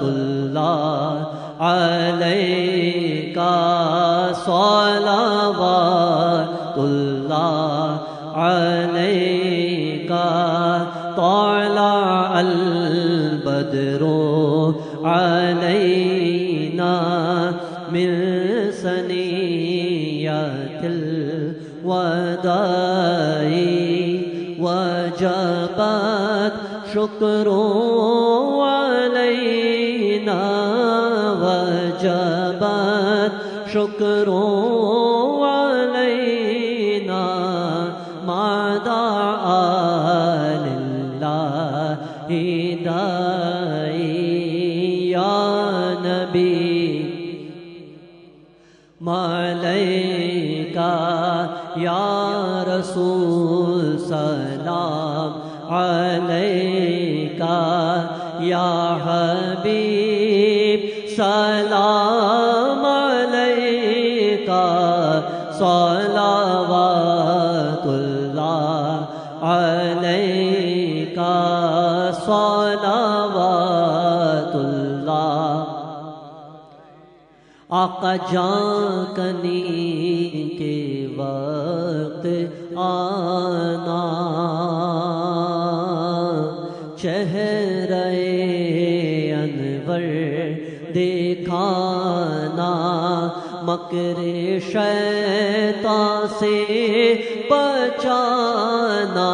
اللہ علیکہ، صلوات اللہ علیکہ، طلع البدر علینا من ثنیۃ الوداع، وجبت شکر علینا، وجبت شکر علینا، ما دعا للہ داعی، یا نبی ملیکہ، یا رسول سلام علیکہ، یا حبیب سلام علیکہ، صلوات اللہ علیکہ، صلوات اللہ۔ آقا جان کنی کے وقت آنا، چہرہ انور دیکھانا، مکر شیطان سے بچانا،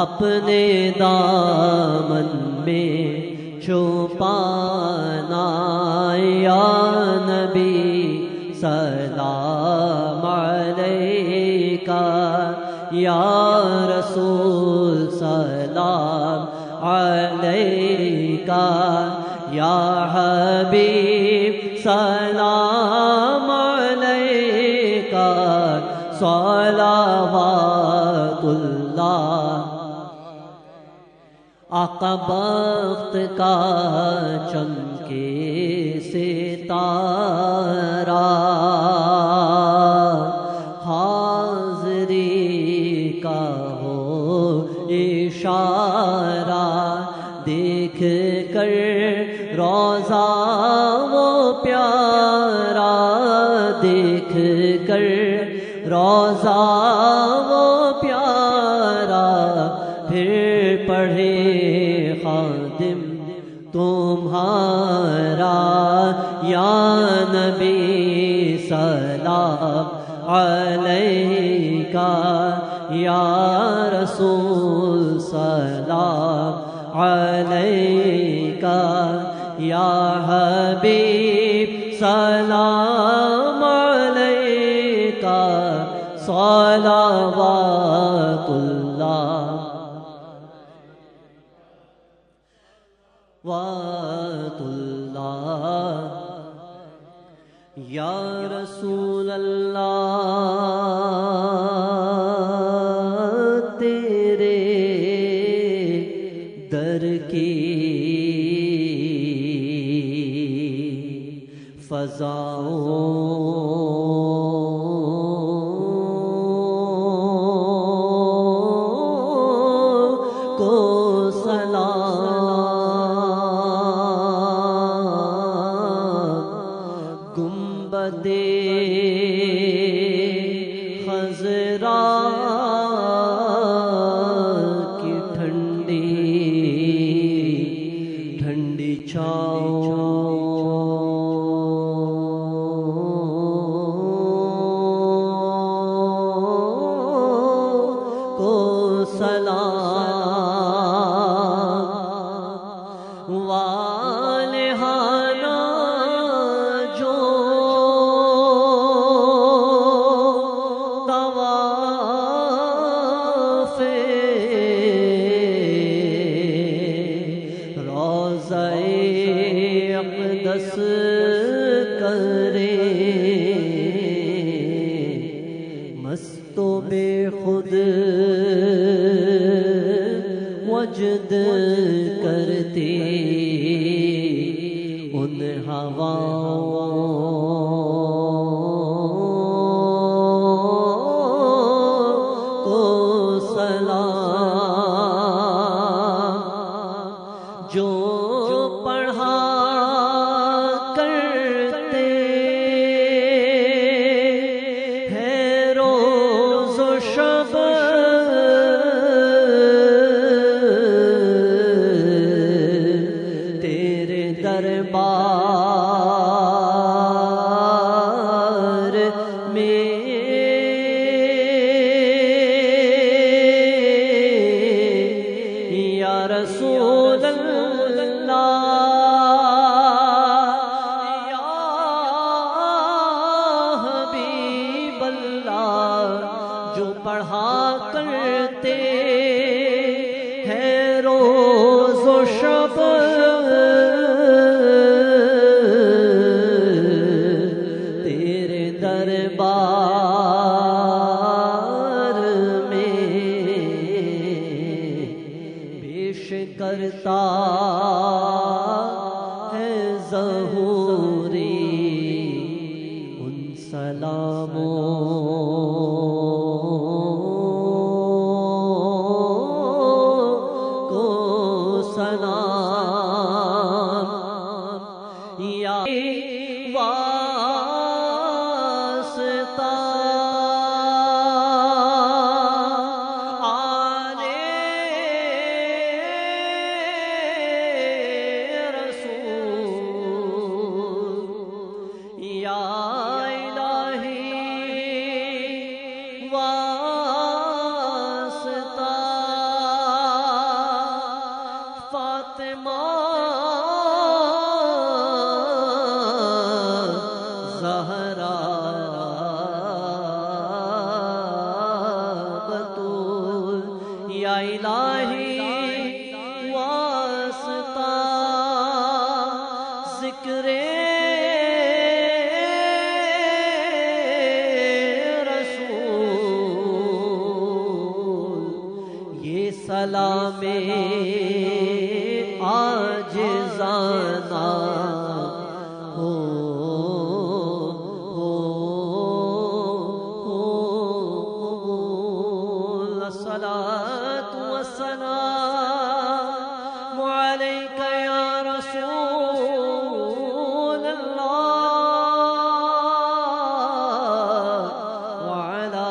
اپنے دامن میں چھپانا، یا نبی سلام علیکہ، یا رسول سلام علیکہ، یا حبیب سلام علیکہ، صلوات اللہ۔ آقا بخت کا چمکے ستارہ، حاضری کا ہو اشارہ، دیکھ کر روضہ وہ پیارا، دیکھ کر روضہ وہ پیارا، پھر پڑھے خادم تمہارا، یا نبی سلام علیکہ، یا رسول سلام علیکہ، یا حبیب سلام علیکہ، صلوات اللہ وات اللہ، یا رسول اللہ، تیرے در کی فضاؤں کو سلام، گنبد خضرا کی ٹھنڈی ٹھنڈی وجد کرتی ان ہواؤں کو سلام جو پڑھا کرتے ہیں روز و شب دربار میں یا رسول اللہ یا حبیب اللہ جو پڑھا کرتے ہیں روز و شب دربار میں پیش کرتا ہے ظہوری ان سلاموں کو سلام یا الہی واسطہ ذکر رسول یہ سلام عاجزانہ ہو الصلاۃ والسلام علیک یا رسول اللہ وعلی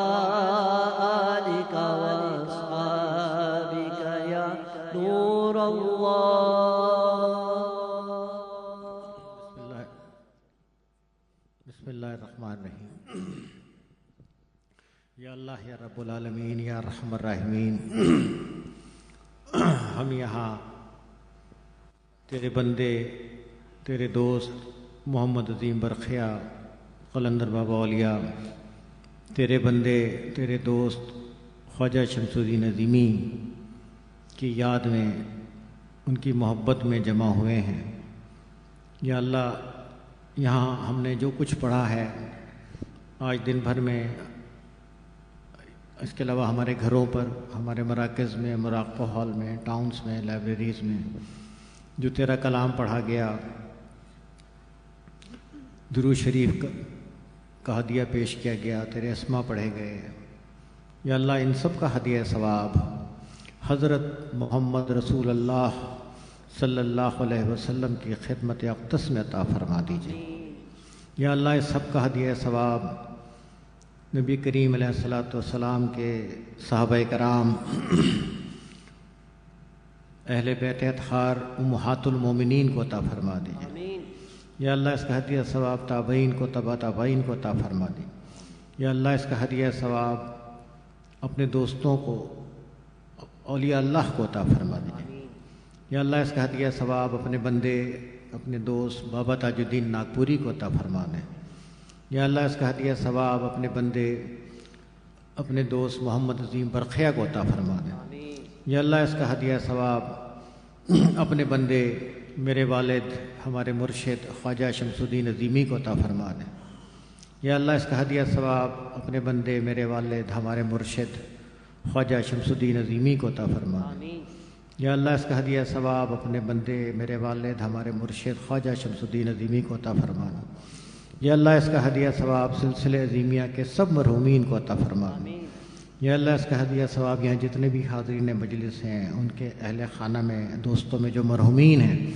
آلک واصحابک یا نور اللہ. بسم اللہ الرحمن الرحیم. یا اللہ یا رب العالمین یا ارحم الراحمین، ہم یہاں تیرے بندے، تیرے دوست محمد عظیم برخیا قلندر بابا اولیاء، تیرے بندے، تیرے دوست خواجہ شمس الدین عظیمی کی یاد میں، ان کی محبت میں جمع ہوئے ہیں. یا اللہ، یہاں ہم نے جو کچھ پڑھا ہے آج دن بھر میں، اس کے علاوہ ہمارے گھروں پر، ہمارے مراکز میں، مراقبہ ہال میں، ٹاؤنز میں، لائبریریز میں جو تیرا کلام پڑھا گیا، درود شریف کا ہدیہ پیش کیا گیا، تیرے اسما پڑھے گئے. یا اللہ، ان سب کا ہدیہ ثواب حضرت محمد رسول اللہ صلی اللہ علیہ وسلم کی خدمت اقدس میں عطا فرما دیجیے. یا اللہ، اس سب کا ہدیہ ثواب نبی کریم علیہ الصلوۃ والسلام کے صحابہ کرام، اہل بیت اطہار امہات المومنین کو عطا فرما دیجیے۔ آمین۔ یا اللہ اس کا ہدیہ ثواب تابعین کو تبع تابعین کو عطا فرما دیجیے۔ یا اللہ اس کا ہدیہ ثواب اپنے دوستوں کو اولیاء اللہ کو عطا فرما دیجیے۔ یا اللہ اس کا ہدیہ ثواب اپنے بندے اپنے دوست بابا تاج الدین ناگپوری کو عطا فرما دیں۔ یا اللہ اس کا ہدیہ ثواب اپنے بندے اپنے دوست محمد عظیم برقیہ کو عطا فرما دیں۔ یا اللہ اس کا ہدیہ ثواب اپنے بندے میرے والد ہمارے مرشد خواجہ شمس الدین عظیمی کو عطا فرما دیں۔ یا اللہ اس کا ہدیہ ثواب اپنے بندے میرے والد ہمارے مرشد خواجہ شمس الدین عظیمی کو عطا فرما دیں۔ یا اللہ اس کا ہدیہ ثواب اپنے بندے میرے والد ہمارے مرشد خواجہ شمس الدین عظیمی کو عطا فرما دیں۔ یا اللہ اس کا ہدیہ ثواب سلسلے عظیمیہ کے سب مرحومین کو عطا فرما دیں۔ یا اللہ اس کا ہدیہ ثواب یہاں جتنے بھی حاضرین مجلس ہیں ان کے اہل خانہ میں دوستوں میں جو مرحومین ہیں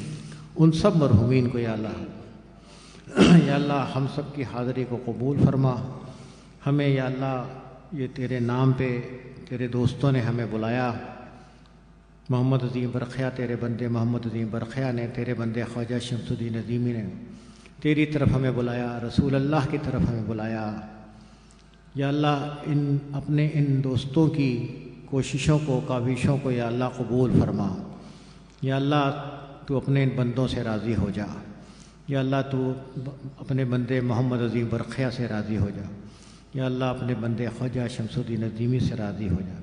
ان سب مرحومین کو یا اللہ ہم سب کی حاضری کو قبول فرما۔ ہمیں یا اللہ یہ تیرے نام پہ تیرے دوستوں نے ہمیں بلایا، محمد عظیم برقیہ تیرے بندے محمد عظیم برقیہ نے، تیرے بندے خواجہ شمس الدین عظیمی نے تیری طرف ہمیں بلایا، رسول اللہ کی طرف ہمیں بلایا۔ یا اللہ اپنے ان دوستوں کی کوششوں کو کاوشوں کو یا اللہ قبول فرما۔ یا اللہ تو اپنے ان بندوں سے راضی ہو جا۔ یا اللہ تو اپنے بندے محمد عظیم برقیہ سے راضی ہو جا۔ یا اللہ اپنے بندے خواجہ شمس الدین عظیمی سے راضی ہو جا۔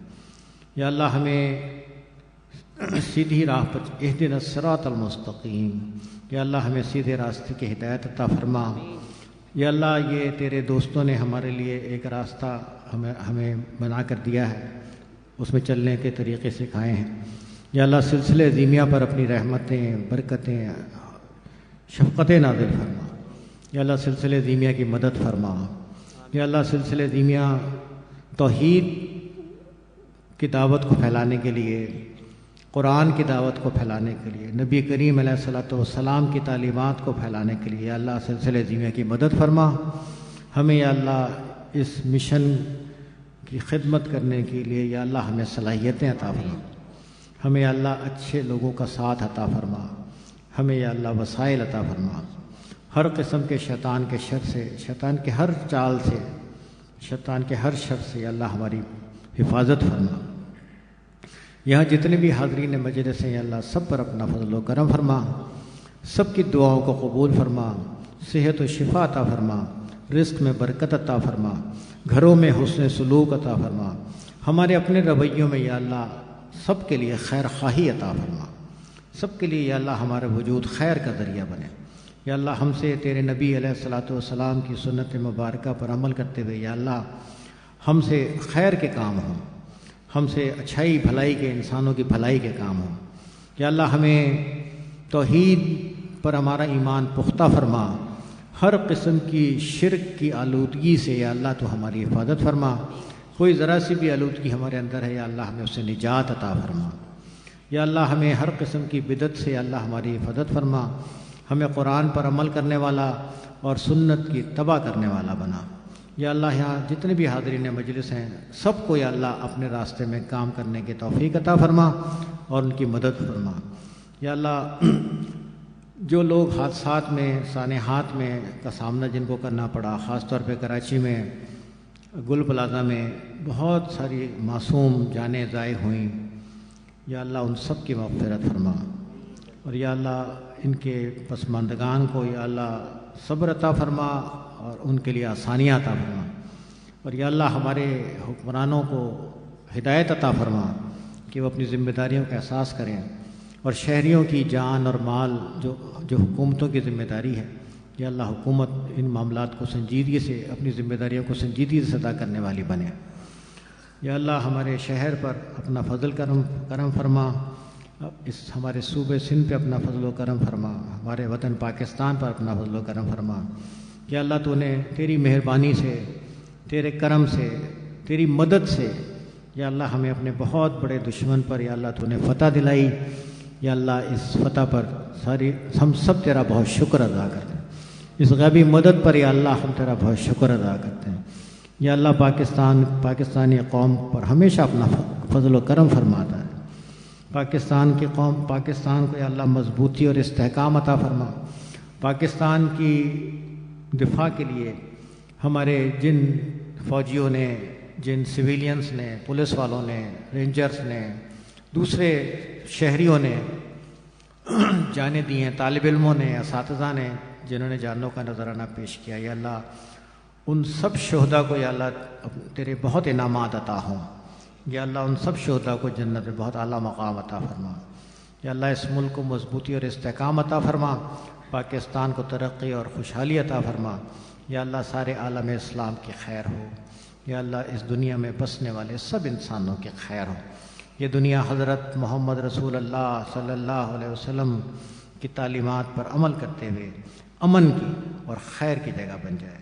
یا اللہ ہمیں سیدھی راہ پر اہدنا الصراط المستقیم، یا اللہ ہمیں سیدھے راستے کی ہدایت عطا فرما۔ یا اللہ یہ تیرے دوستوں نے ہمارے لیے ایک راستہ ہمیں بنا کر دیا ہے، اس میں چلنے کے طریقے سکھائے ہیں۔ یا اللہ سلسلے عظیمیہ پر اپنی رحمتیں برکتیں شفقتیں نازل فرما۔ یا اللہ سلسلے عظیمیہ کی مدد فرما۔ یا اللہ سلسلے عظیمیہ توحید کی دعوت کو پھیلانے کے لیے، قرآن کی دعوت کو پھیلانے کے لیے، نبی کریم علیہ الصلوۃ والسلام کی تعلیمات کو پھیلانے کے لیے یا اللہ سلسلے عظیمیہ کی مدد فرما۔ ہمیں یا اللہ اس مشن کی خدمت کرنے کے لیے یا اللہ ہمیں صلاحیتیں عطا فرما۔ ہمیں یا اللہ اچھے لوگوں کا ساتھ عطا فرما۔ ہمیں یا اللہ وسائل عطا فرما۔ ہر قسم کے شیطان کے شر سے، شیطان کے ہر چال سے، شیطان کے ہر شر سے یا اللہ ہماری حفاظت فرما۔ یہاں جتنے بھی حاضرین مجلس ہیں یا اللہ سب پر اپنا فضل و کرم فرما، سب کی دعاؤں کو قبول فرما، صحت و شفا عطا فرما، رزق میں برکت عطا فرما، گھروں میں حسن سلوک عطا فرما، ہمارے اپنے رویوں میں یا اللہ سب کے لیے خیر خواہی عطا فرما، سب کے لیے یا اللہ ہمارا وجود خیر کا ذریعہ بنے۔ یا اللہ ہم سے تیرے نبی علیہ الصلوۃ والسلام کی سنت مبارکہ پر عمل کرتے ہوئے یا اللہ ہم سے خیر کے کام ہوں، ہم سے اچھائی بھلائی کے، انسانوں کی بھلائی کے کام ہوں۔ یا اللہ ہمیں توحید پر ہمارا ایمان پختہ فرما، ہر قسم کی شرک کی آلودگی سے یا اللہ تو ہماری حفاظت فرما، کوئی ذرا سی بھی آلودگی ہمارے اندر ہے یا اللہ ہمیں اس سے نجات عطا فرما۔ یا اللہ ہمیں ہر قسم کی بدعت سے یا اللہ ہماری حفاظت فرما، ہمیں قرآن پر عمل کرنے والا اور سنت کی اتباع کرنے والا بنا۔ یا اللہ یہاں جتنے بھی حاضرین مجلس ہیں سب کو یا اللہ اپنے راستے میں کام کرنے کی توفیق عطا فرما اور ان کی مدد فرما۔ یا اللہ جو لوگ حادثات میں سانحات میں کا سامنا جن کو کرنا پڑا، خاص طور پہ کراچی میں گل پلازہ میں بہت ساری معصوم جانیں ضائع ہوئیں، یا اللہ ان سب کی مغفرت فرما، اور یا اللہ ان کے پسماندگان کو یا اللہ صبر عطا فرما اور ان کے لیے آسانیاں عطا فرما، اور یا اللہ ہمارے حکمرانوں کو ہدایت عطا فرما کہ وہ اپنی ذمہ داریوں کا احساس کریں، اور شہریوں کی جان اور مال جو حکومتوں کی ذمہ داری ہے یا اللہ حکومت ان معاملات کو سنجیدگی سے، اپنی ذمہ داریوں کو سنجیدگی سے ادا کرنے والی بنے۔ یا اللہ ہمارے شہر پر اپنا فضل کرم فرما، اس ہمارے صوبے سندھ پہ اپنا فضل و کرم فرما، ہمارے وطن پاکستان پر اپنا فضل و کرم فرما۔ یا اللہ تو نے تیری مہربانی سے، تیرے کرم سے، تیری مدد سے یا اللہ ہمیں اپنے بہت بڑے دشمن پر یا اللہ تو نے فتح دلائی۔ یا اللہ اس فتح پر ہم سب تیرا بہت شکر ادا کرتے ہیں، اس غیبی مدد پر یا اللہ ہم تیرا بہت شکر ادا کرتے ہیں۔ یا اللہ پاکستانی قوم پر ہمیشہ اپنا فضل و کرم فرماتا ہے، پاکستان کی قوم پاکستان کو یا اللہ مضبوطی اور استحکام عطا فرما. پاکستان کی دفاع کے لیے ہمارے جن فوجیوں نے، جن سویلینز نے، پولیس والوں نے، رینجرز نے، دوسرے شہریوں نے جانیں دی ہیں، طالب علموں نے، اساتذہ نے جنہوں نے جانوں کا نذرانہ پیش کیا، یا اللہ ان سب شہداء کو یا اللہ تیرے بہت انعامات عطا ہوں. یا اللہ ان سب شہداء کو جنت میں بہت اعلیٰ مقام عطا فرما. یا اللہ اس ملک کو مضبوطی اور استحکام عطا فرما، پاکستان کو ترقی اور خوشحالی عطا فرما. یا اللہ سارے عالم اسلام کی خیر ہو. یا اللہ اس دنیا میں بسنے والے سب انسانوں کی خیر ہو. یہ دنیا حضرت محمد رسول اللہ صلی اللہ علیہ وسلم کی تعلیمات پر عمل کرتے ہوئے امن کی اور خیر کی جگہ بن جائے.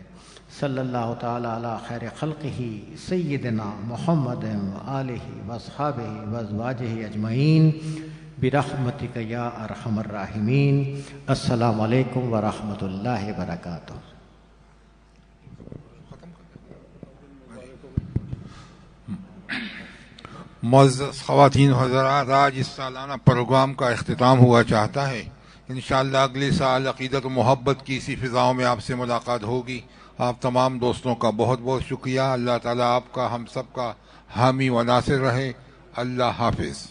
صلی اللہ تعالی علی خیر خلقہ سیدنا محمد وآلہ واصحابہ وازواجہ اجمعین برحمتک یا ارحم الراحمین. السلام علیکم ورحمۃ اللہ وبرکاتہ. معزز خواتین و حضرات، آج اس سالانہ پروگرام کا اختتام ہوا چاہتا ہے. انشاءاللہ اگلے سال عقیدت و محبت کی اسی فضاؤں میں آپ سے ملاقات ہوگی. آپ تمام دوستوں کا بہت بہت شکریہ. اللہ تعالیٰ آپ کا، ہم سب کا حامی و ناصر رہے. اللہ حافظ.